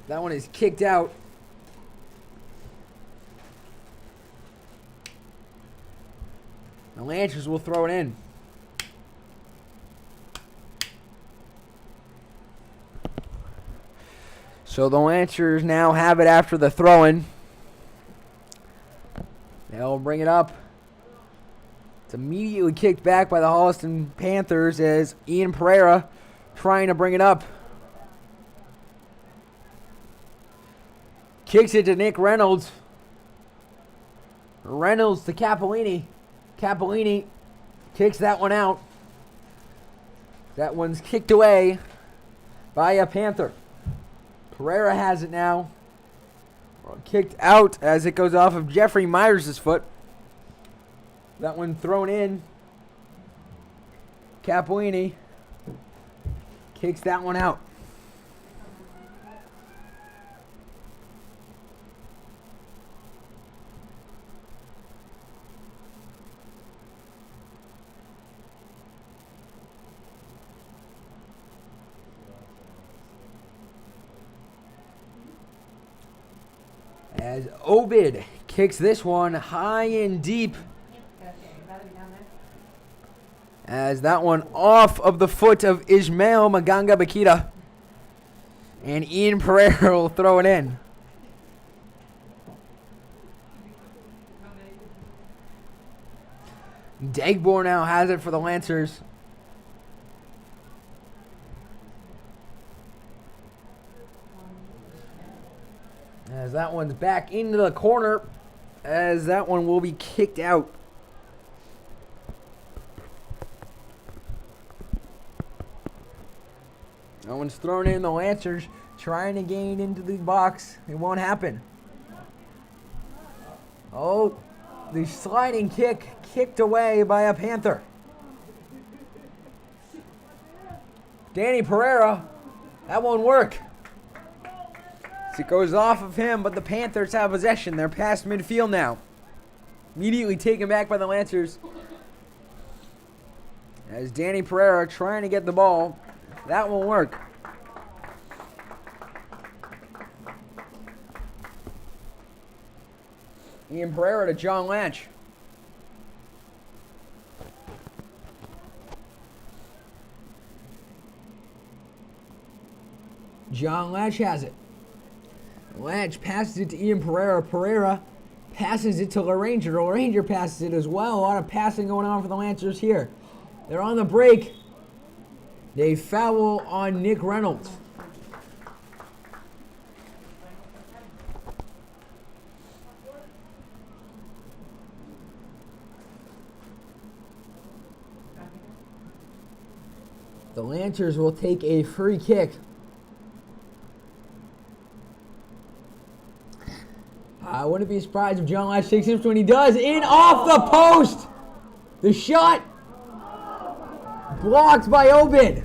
That one is kicked out. The Lancers will throw it in. So the Lancers now have it after the throw-in. They'll bring it up. It's immediately kicked back by the Holliston Panthers as Ian Pereira trying to bring it up. Kicks it to Nick Reynolds. Reynolds to Capolini. Capolini kicks that one out. That one's kicked away by a Panther. Pereira has it now. Kicked out as it goes off of Jeffrey Myers' foot. That one thrown in. Capolini kicks that one out. As Obid kicks this one high and deep. As that one off of the foot of Ismail Maganga Bakita. And Ian Pereira will throw it in. Dagbor now has it for the Lancers. As that one's back into the corner. As that one will be kicked out. That one's thrown in. The Lancers trying to gain into the box. It won't happen. Oh, the sliding kick kicked away by a Panther. Danny Pereira. That won't work. It goes off of him, but the Panthers have possession. They're past midfield now. Immediately taken back by the Lancers. As Danny Pereira trying to get the ball. That won't work. Ian Pereira to John Latch. John Latch has it. Latch passes it to Ian Pereira. Pereira passes it to LaRanger. LaRanger passes it as well. A lot of passing going on for the Lancers here. They're on the break. A foul on Nick Reynolds. The Lancers will take a free kick. I wouldn't be surprised if John Latch takes it when he does. In off the post! The shot blocked by Obed.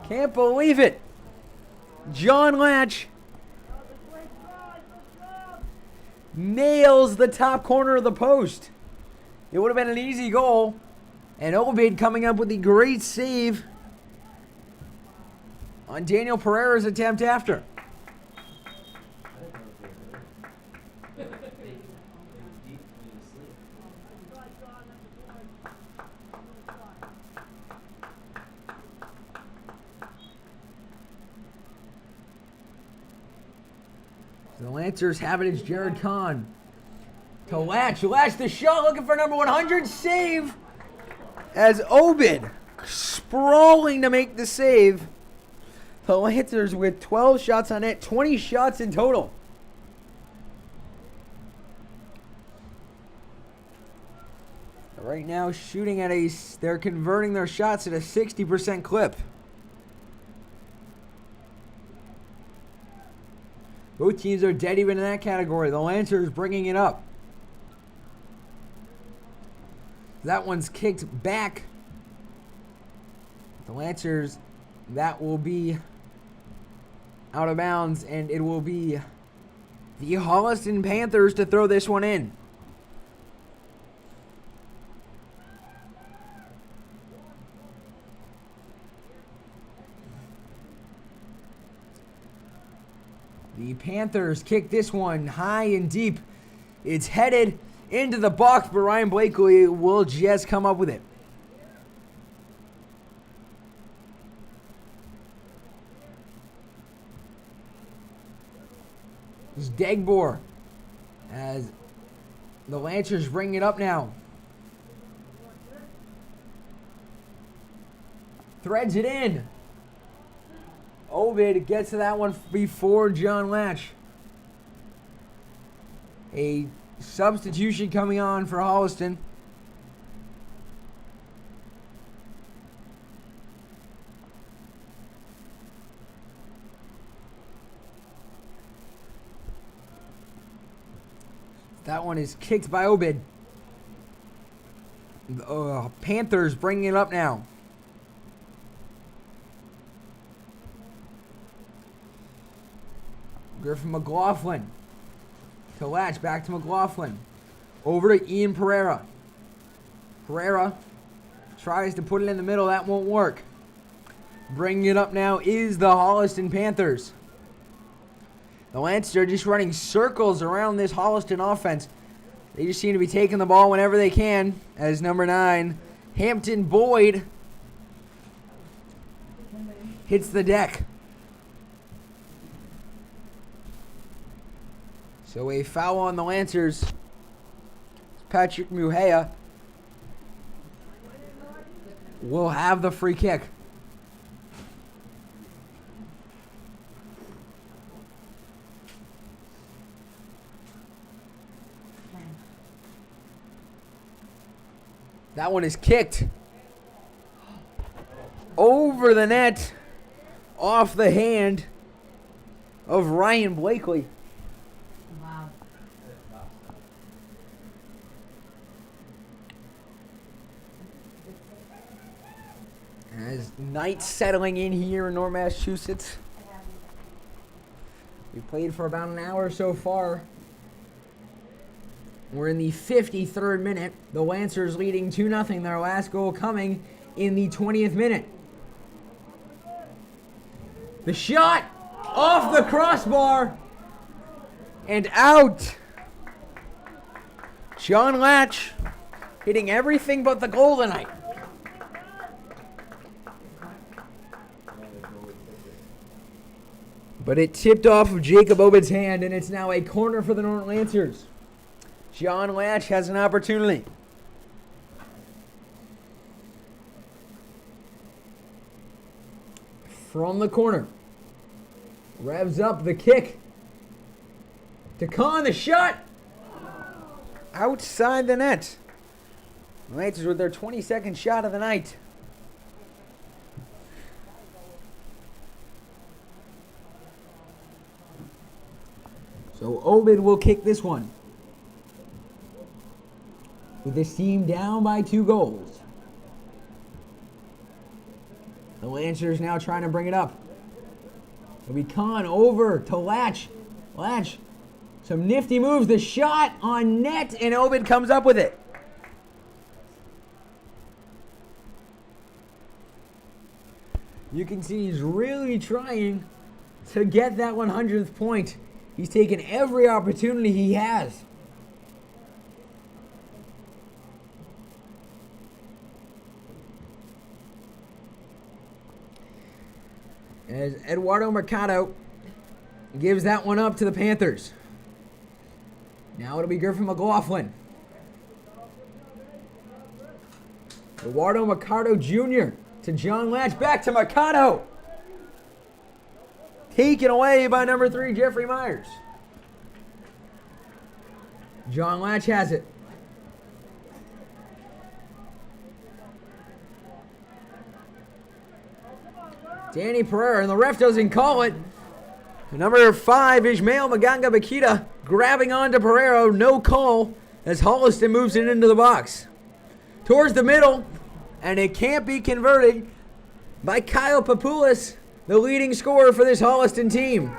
Can't believe it. John Latch nails the top corner of the post. It would have been an easy goal. And Obed coming up with the great save on Daniel Pereira's attempt after. The Lancers have it as Jared Kahn to Latch. Latch the shot, looking for number 100. Save as Obed sprawling to make the save. The Lancers with 12 shots on net, 20 shots in total. Right now shooting at they're converting their shots at a 60% clip. Both teams are dead even in that category. The Lancers bringing it up. That one's kicked back. The Lancers, that will be out of bounds, and it will be the Holliston Panthers to throw this one in. The Panthers kick this one high and deep. It's headed into the box, but Ryan Blakely will just come up with it. It's Degbor as the Lancers bring it up now. Threads it in. Obed gets to that one before John Latch. A substitution coming on for Holliston. That one is kicked by Obed. Panthers bringing it up now. Griffin McLaughlin to Latch, back to McLaughlin. Over to Ian Pereira. Pereira tries to put it in the middle. That won't work. Bringing it up now is the Holliston Panthers. The Lancers are just running circles around this Holliston offense. They just seem to be taking the ball whenever they can. As number 9, Hampton Boyd hits the deck. So a foul on the Lancers. It's Patrick Muhea will have the free kick. That one is kicked over the net, off the hand of Ryan Blakely. Wow. As night settling in here in North Massachusetts. We played for about an hour so far. We're in the 53rd minute. The Lancers leading 2-0. Their last goal coming in the 20th minute. The shot off the crossbar and out. John Latch hitting everything but the goal tonight. But it tipped off of Jacob Obed's hand, and it's now a corner for the Norton Lancers. John Latch has an opportunity. from the corner. Revs up the kick. To Khan, the shot. Outside the net. Lancers with their 22nd shot of the night. So Obed will kick this one. With this team down by 2 goals. The Lancers now trying to bring it up. It'll be Khan over to Latch. Latch. Some nifty moves. The shot on net, and Obed comes up with it. You can see he's really trying to get that 100th point. He's taken every opportunity he has. As Eduardo Mercado gives that one up to the Panthers. Now it'll be Griffin McLaughlin. Eduardo Mercado Jr. to John Latch. Back to Mercado. Taken away by number 3, Jeffrey Myers. John Latch has it. Danny Pereira, and the ref doesn't call it. Number 5, Ishmael Maganga Bakita grabbing onto Pereira. No call as Holliston moves it into the box. Towards the middle, and it can't be converted by Kyle Papoulis, the leading scorer for this Holliston team.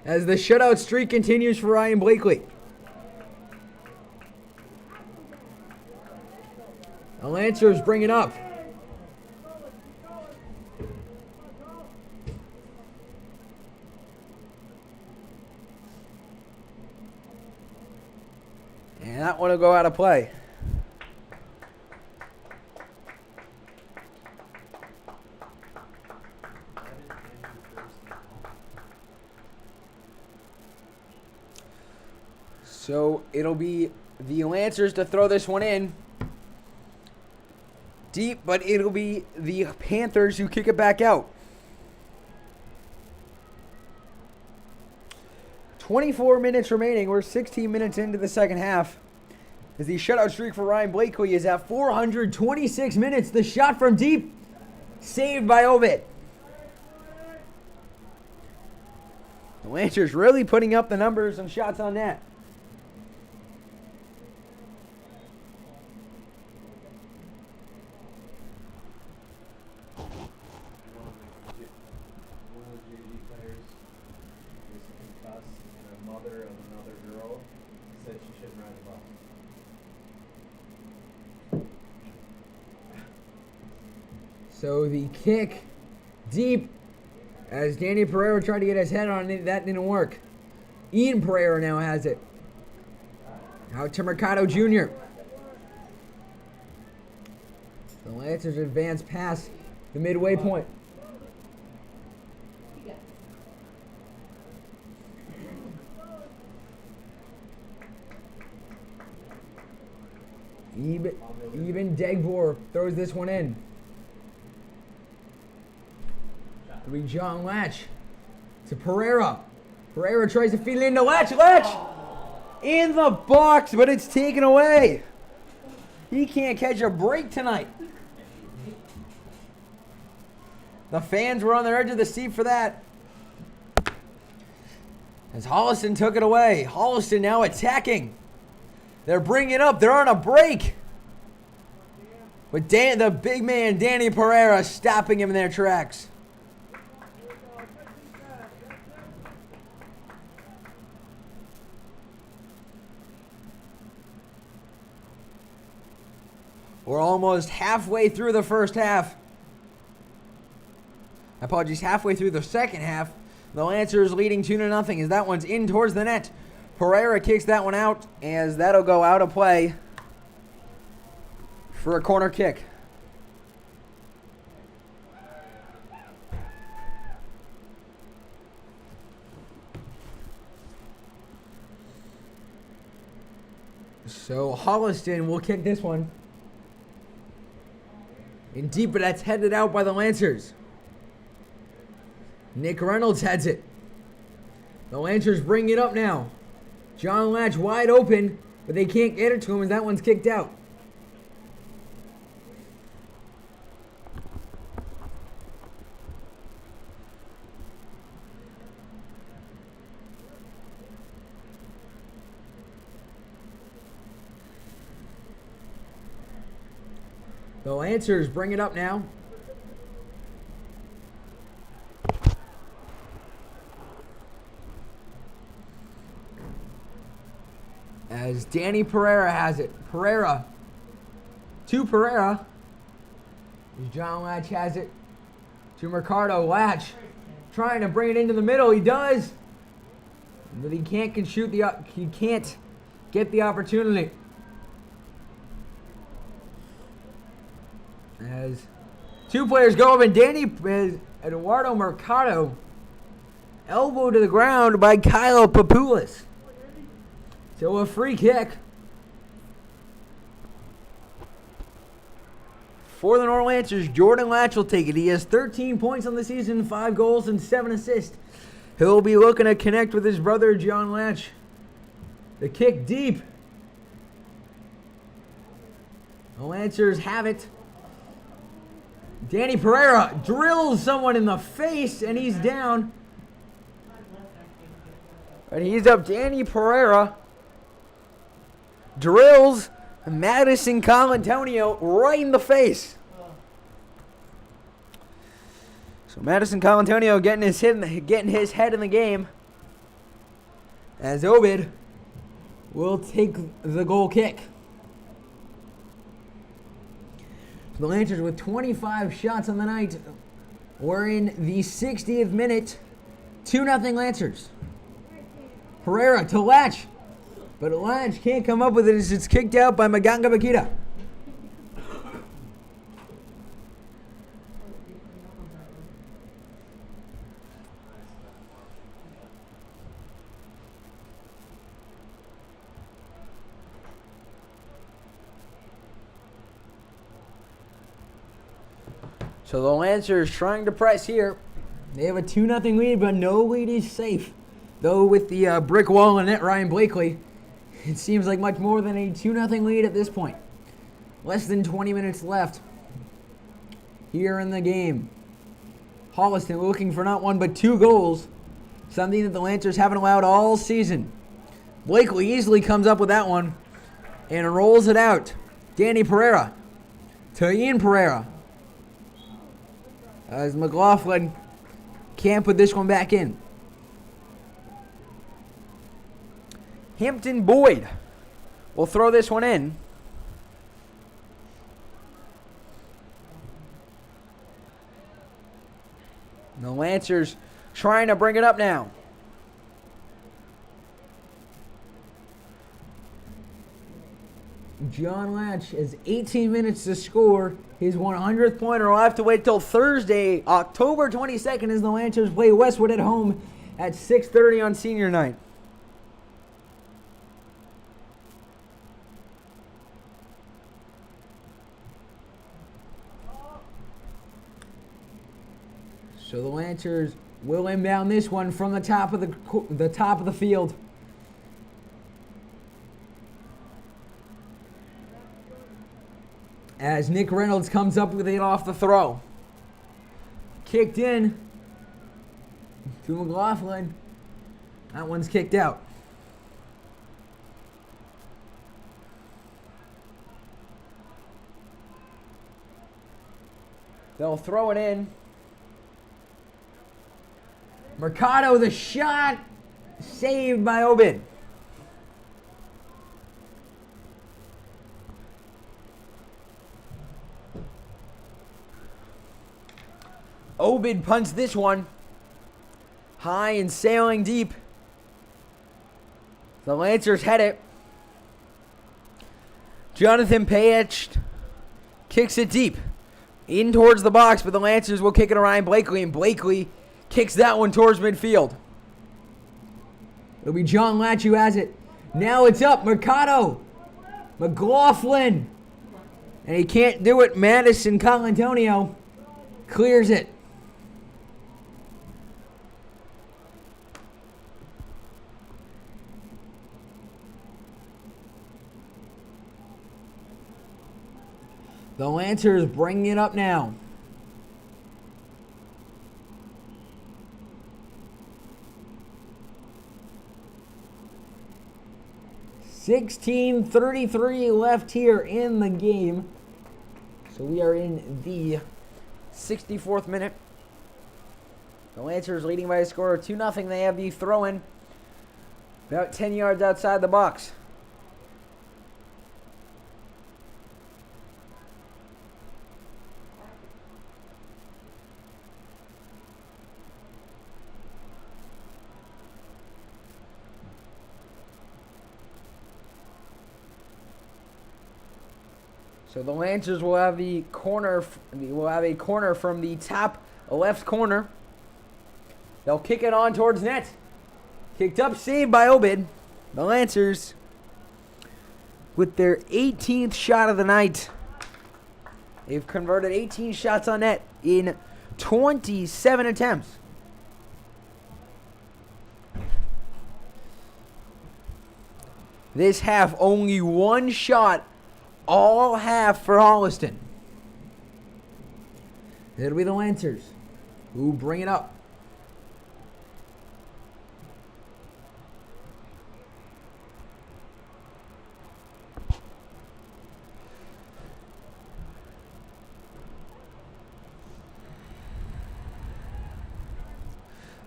As the shutout streak continues for Ryan Blakely. The Lancers bring it up. And that one will go out of play. So it'll be the Lancers to throw this one in. Deep, but it'll be the Panthers who kick it back out. 24 minutes remaining. We're 16 minutes into the second half. As the shutout streak for Ryan Blakely is at 426 minutes. The shot from deep, saved by Obed. The Lancers really putting up the numbers and shots on that. So the kick deep as Danny Pereira tried to get his head on it. That didn't work. Ian Pereira now has it. Out to Mercado Jr. The Lancers advance past the midway point. Even Degbor throws this one in. It'll be John Latch to Pereira. Pereira tries to feed it into Latch. Latch in the box, but it's taken away. He can't catch a break tonight. The fans were on the edge of the seat for that. As Holliston took it away. Holliston now attacking. They're bringing it up. They're on a break. But the big man, Danny Pereira, stopping him in their tracks. We're almost halfway through the first half. Apologies, halfway through the second half. The Lancers leading 2-0 as that one's in towards the net. Pereira kicks that one out as that'll go out of play for a corner kick. So Holliston will kick this one. In deep, but that's headed out by the Lancers. Nick Reynolds heads it. The Lancers bring it up now. John Latch wide open, but they can't get it to him, and that one's kicked out. The Lancers bring it up now. As Danny Pereira has it. Pereira. To Pereira. As John Latch has it. To Mercado. Latch trying to bring it into the middle. He does. But he can't he can't get the opportunity. As two players go up, and Eduardo Mercado elbow to the ground by Kylo Papoulis. So a free kick for the Norton Lancers. Jordan Latch will take it. He has 13 points on the season, 5 goals and 7 assists. He'll be looking to connect with his brother John Latch. The kick deep. The Lancers have it. Danny Pereira drills someone in the face, and he's down. And he's up. Danny Pereira drills Madison Colantonio right in the face. So Madison Colantonio getting his head in the game. As Obed will take the goal kick. The Lancers with 25 shots on the night. We're in the 60th minute. 2-0 Lancers. Pereira to Latch. But Latch can't come up with it as it's kicked out by Maganga Bakita. So the Lancers trying to press here. They have a 2-0 lead, but no lead is safe. Though with the brick wall and net, Ryan Blakely, it seems like much more than a 2-0 lead at this point. Less than 20 minutes left here in the game. Holliston looking for not 1 but 2 goals. Something that the Lancers haven't allowed all season. Blakely easily comes up with that one and rolls it out. Danny Pereira to Ian Pereira. As McLaughlin can't put this one back in. Hampton Boyd will throw this one in. The Lancers trying to bring it up now. John Latch has 18 minutes to score his 100th point. We'll have to wait till Thursday, October 22nd, as the Lancers play Westwood at home at 6:30 on senior night. So the Lancers will inbound this one from the top of the field. As Nick Reynolds comes up with it off the throw. Kicked in to McLaughlin. That one's kicked out. They'll throw it in. Mercado, the shot, saved by Obed. Obed punts this one high and sailing deep. The Lancers head it. Jonathan Payetch kicks it deep in towards the box, but the Lancers will kick it to Ryan Blakely, and Blakely kicks that one towards midfield. It'll be John Latch who has it. Now it's up. Mercado. McLaughlin. And he can't do it. Madison Colantonio clears it. The Lancers bringing it up now. $16:33 left here in the game. So we are in the 64th minute. The Lancers leading by a score of 2-0. They have the throw-in about 10 yards outside the box. So the Lancers will have a corner from the top left corner. They'll kick it on towards net. Kicked up, saved by Obed. The Lancers with their 18th shot of the night. They've converted 18 shots on net in 27 attempts. This half, only one shot all half for Holliston. It'll be the Lancers who bring it up.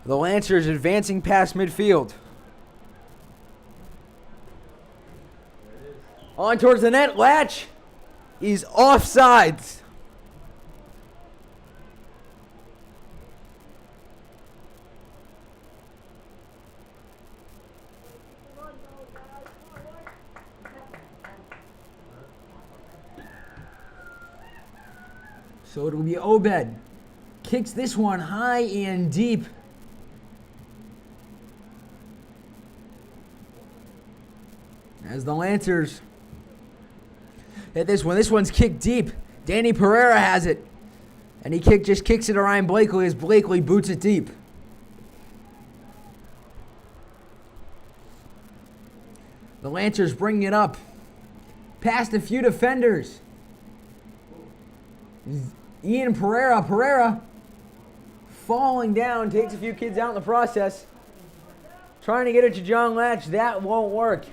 The Lancers advancing past midfield. On towards the net. Latch is offsides. So it'll be Obed. Kicks this one high and deep. As the Lancers hit this one. This one's kicked deep. Danny Pereira has it. And he just kicks it to Ryan Blakely as Blakely boots it deep. The Lancers bringing it up. Past a few defenders. Ian Pereira. Pereira falling down. Takes a few kids out in the process. Trying to get it to John Latch. That won't work.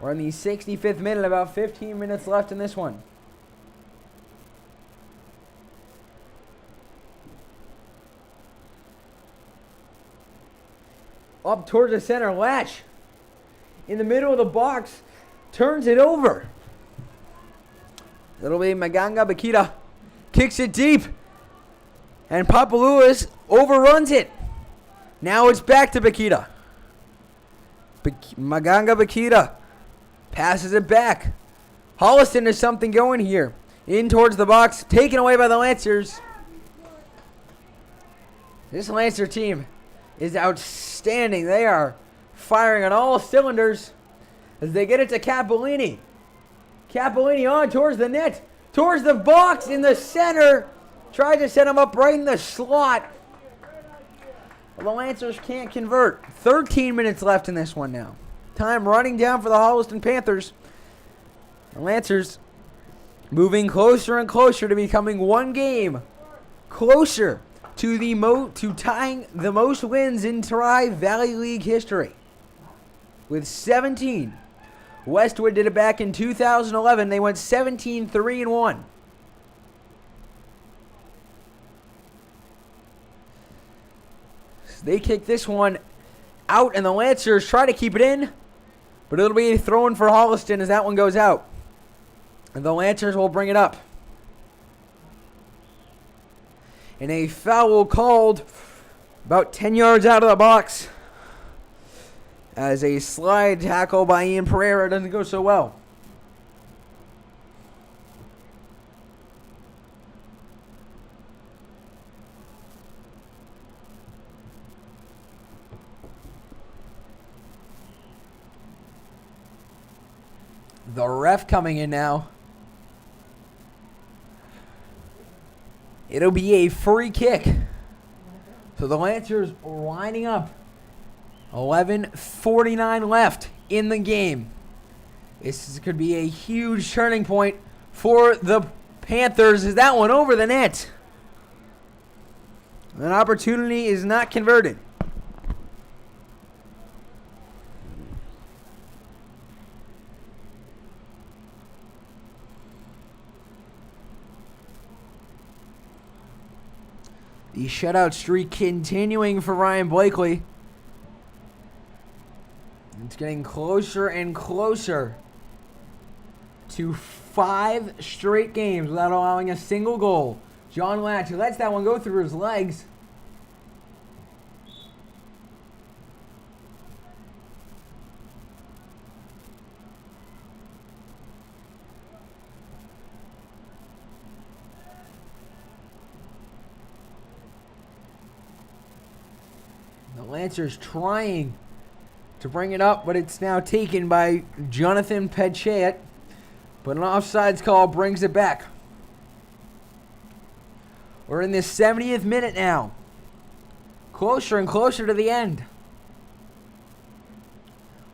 We're in the 65th minute, about 15 minutes left in this one. Up towards the center, Latch in the middle of the box, turns it over. It'll be Maganga Bakita, kicks it deep, and Papalouis overruns it. Now it's back to Bakita. Maganga Bakita passes it back. Holliston has something going here. In towards the box. Taken away by the Lancers. This Lancer team is outstanding. They are firing on all cylinders as they get it to Capolini. Capolini on towards the net. Towards the box in the center. Tried to set him up right in the slot. Well, the Lancers can't convert. 13 minutes left in this one now. Time running down for the Holliston Panthers. The Lancers moving closer and closer to becoming one game closer to tying the most wins in Tri-Valley League history with 17. Westwood did it back in 2011. They went 17-3-1. They kick this one out, and the Lancers try to keep it in. But it'll be thrown for Holliston as that one goes out. And the Lancers will bring it up. And a foul called about 10 yards out of the box. As a slide tackle by Ian Pereira doesn't go so well. The ref coming in now. It'll be a free kick. So the Lancers lining up. 11:49 left in the game. This could be a huge turning point for the Panthers. Is that one over the net? An opportunity is not converted. The shutout streak continuing for Ryan Blakely. It's getting closer and closer to 5 straight games without allowing a single goal. John Latch lets that one go through his legs. The Lancers trying to bring it up, but it's now taken by Jonathan Pechet. But an offsides call brings it back. We're in the 70th minute now. Closer and closer to the end.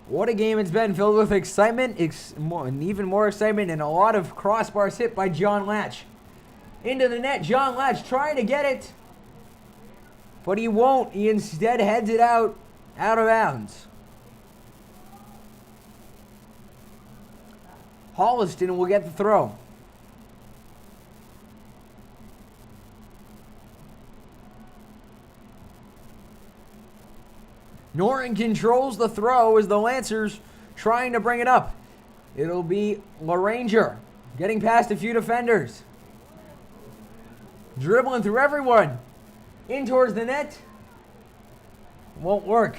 What a game it's been, filled with excitement, and even more excitement, and a lot of crossbars hit by John Latch. Into the net, John Latch trying to get it. But he won't. He instead heads it out of bounds. Holliston will get the throw. Norton controls the throw as the Lancers trying to bring it up. It'll be LaRanger getting past a few defenders. Dribbling through everyone. In towards the net. Won't work.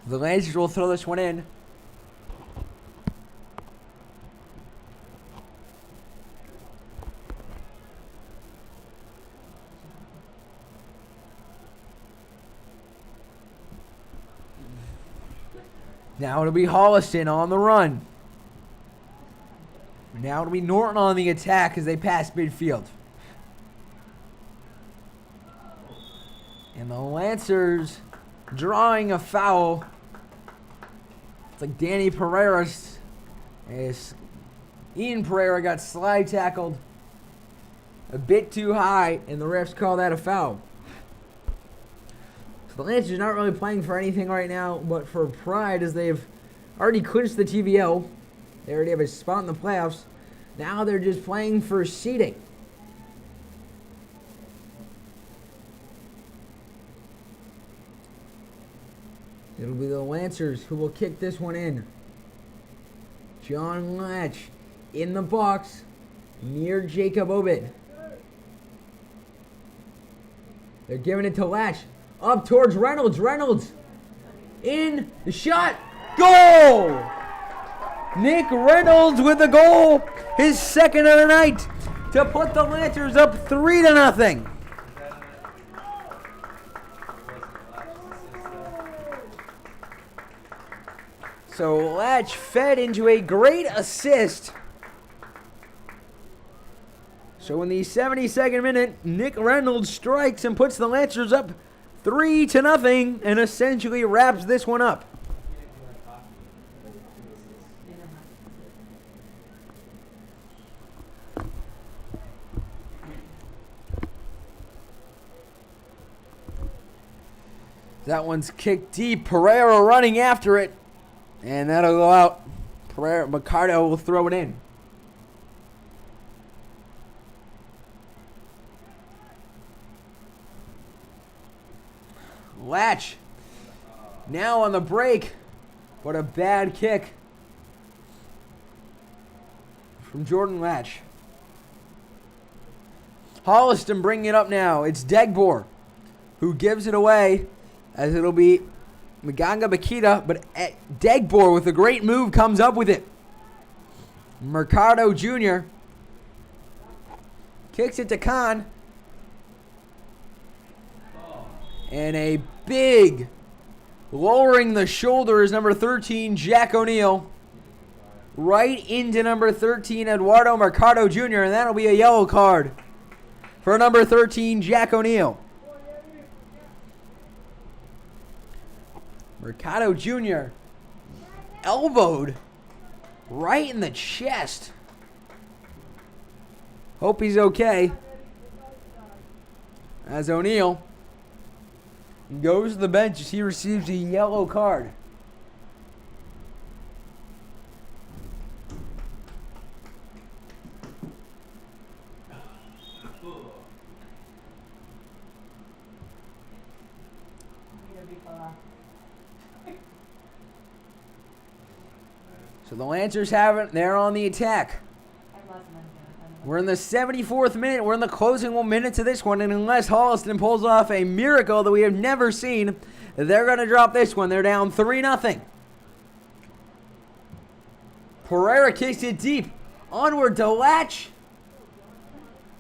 The Lancers will throw this one in. Now it'll be Holliston on the run. Now it'll be Norton on the attack as they pass midfield. And the Lancers drawing a foul. It's like Danny Pereira's. Ian Pereira got slide tackled a bit too high, and the refs call that a foul. So the Lancers are not really playing for anything right now, but for pride, as they've already clinched the TVL. They already have a spot in the playoffs. Now they're just playing for seeding. It'll be the Lancers who will kick this one in. John Latch in the box near Jacob Obed. They're giving it to Latch. Up towards Reynolds. Reynolds in the shot. Goal! Nick Reynolds with the goal. His second of the night to put the Lancers up 3-0. So Latch fed into a great assist. So in the 72nd minute, Nick Reynolds strikes and puts the Lancers up 3-0 and essentially wraps this one up. That one's kicked deep. Pereira running after it. And that'll go out. Pereira, Mercado will throw it in. Latch now on the break. What a bad kick from Jordan Latch. Holliston bringing it up now. It's Degbor who gives it away, as it'll be Maganga Bakita, but Degbor with a great move comes up with it. Mercado Jr. kicks it to Khan. And a big lowering the shoulders, number 13, Jack O'Neill. Right into number 13, Eduardo Mercado Jr., and that'll be a yellow card for number 13, Jack O'Neill. Mercado Jr. elbowed right in the chest. Hope he's okay. As O'Neill goes to the bench as he receives a yellow card. So the Lancers have it. They're on the attack. We're in the 74th minute. We're in the closing 1 minute to this one. And unless Holliston pulls off a miracle that we have never seen, they're going to drop this one. They're down 3-0. Pereira kicks it deep. Onward to Latch.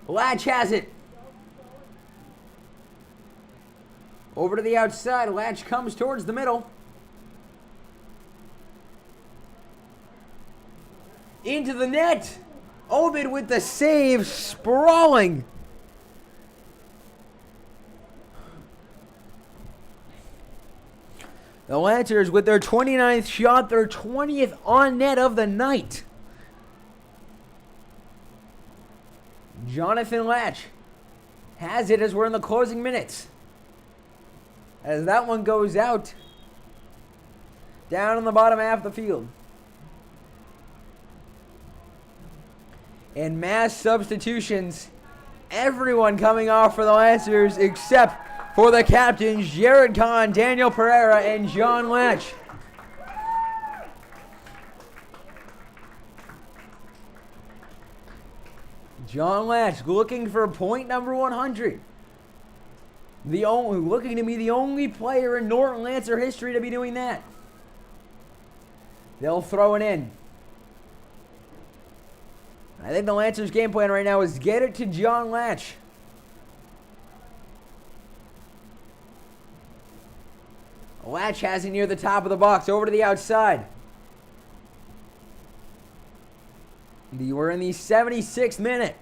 Latch has it. Over to the outside. Latch comes towards the middle. Into the net. Obed with the save, sprawling. The Lancers with their 29th shot, their 20th on net of the night. Jonathan Latch has it as we're in the closing minutes. As that one goes out. Down on the bottom half of the field. And mass substitutions. Everyone coming off for the Lancers except for the captains, Jared Kahn, Daniel Pereira, and John Latch. John Latch looking for point number 100. Looking to be the only player in Norton Lancer history to be doing that. They'll throw it in. I think the Lancers' game plan right now is get it to John Latch. Latch has it near the top of the box. Over to the outside. We're in the 76th minute.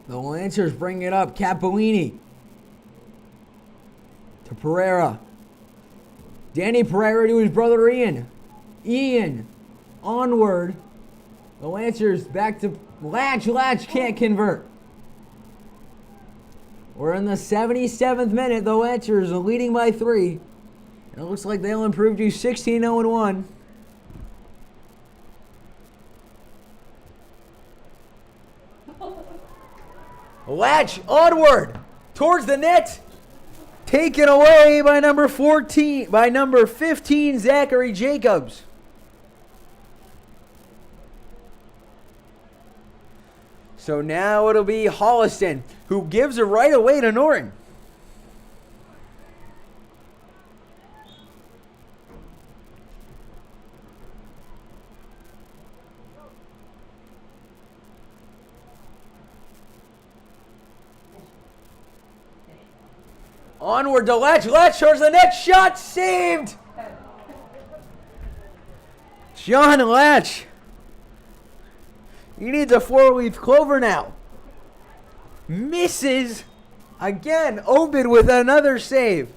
The Lancers bring it up. Capolini to Pereira. Danny Pereira to his brother Ian. Ian onward. The Lancers back to Latch. Latch can't convert. We're in the 77th minute. The Lancers are leading by 3. And it looks like they'll improve to 16-0-1. Latch onward towards the net. Taken away by number 15, Zachary Jacobs. So now it'll be Holliston who gives it right away to Norton. Onward to Latch. Latch towards the net. Shot saved. John Latch. He needs a 4-leaf clover now. Misses. Again, Obed with another save.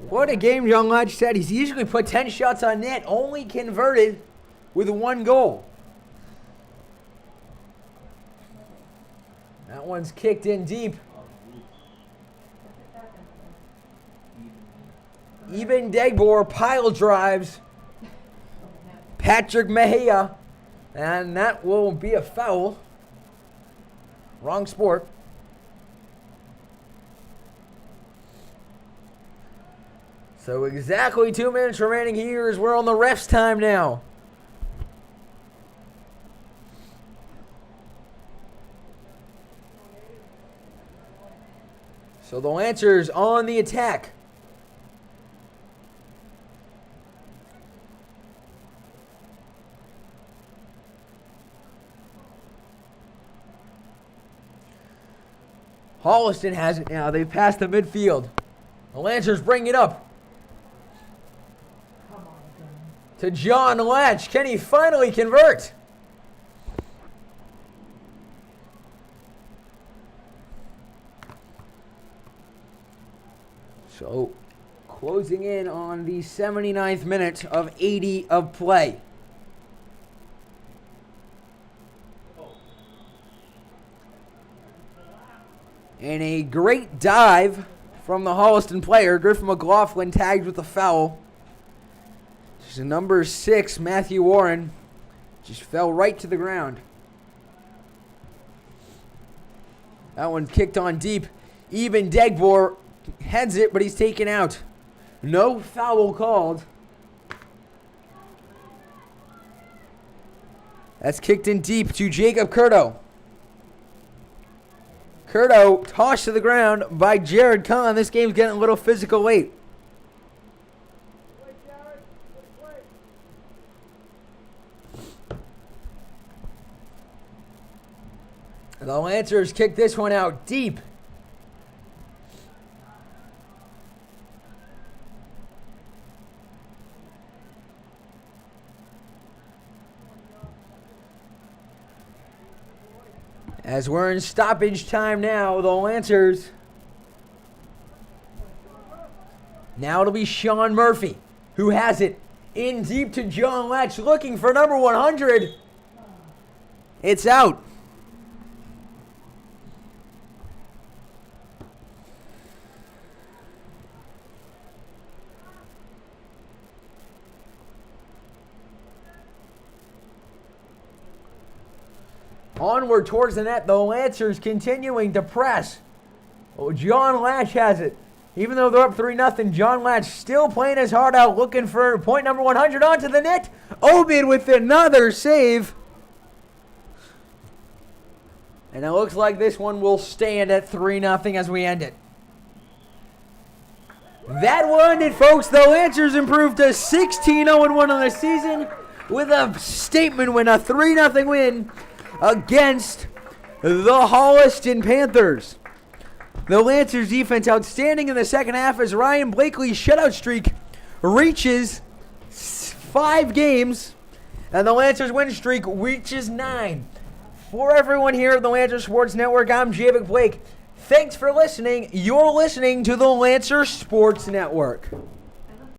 What a game John Latch said. He's usually put 10 shots on net. Only converted with 1 goal. That one's kicked in deep. Even Degbor pile drives Patrick Mejia, and that will be a foul. Wrong sport. So exactly 2 minutes remaining here as we're on the ref's time now. So the Lancers on the attack. Holliston has it now. They've passed the midfield. The Lancers bring it up. To John Latch. Can he finally convert? So, closing in on the 79th minute of 80 of play. And a great dive from the Holliston player. Griffin McLaughlin tagged with a foul. Just number 6, Matthew Warren, just fell right to the ground. That one kicked on deep. Eben Degbor heads it, but he's taken out. No foul called. That's kicked in deep to Jacob Curto. Curto tossed to the ground by Jared Kahn. This game's getting a little physical late. The Lancers kick this one out deep. As we're in stoppage time now, the Lancers. Now it'll be Sean Murphy who has it in deep to John Latch looking for number 100. It's out. Onward towards the net, the Lancers continuing to press. Oh, John Latch has it. Even though they're up 3-0, John Latch still playing his heart out, looking for point number 100 onto the net. Obed with another save. And it looks like this one will stand at 3-0 as we end it. That will end it, folks. The Lancers improved to 16-0-1 on the season with a statement win, a 3-0 win against the Holliston Panthers. The Lancers defense outstanding in the second half as Ryan Blakely's shutout streak reaches 5 games and the Lancers win streak reaches 9. For everyone here at the Lancer Sports Network, I'm Javik Blake. Thanks for listening. You're listening to the Lancer Sports Network.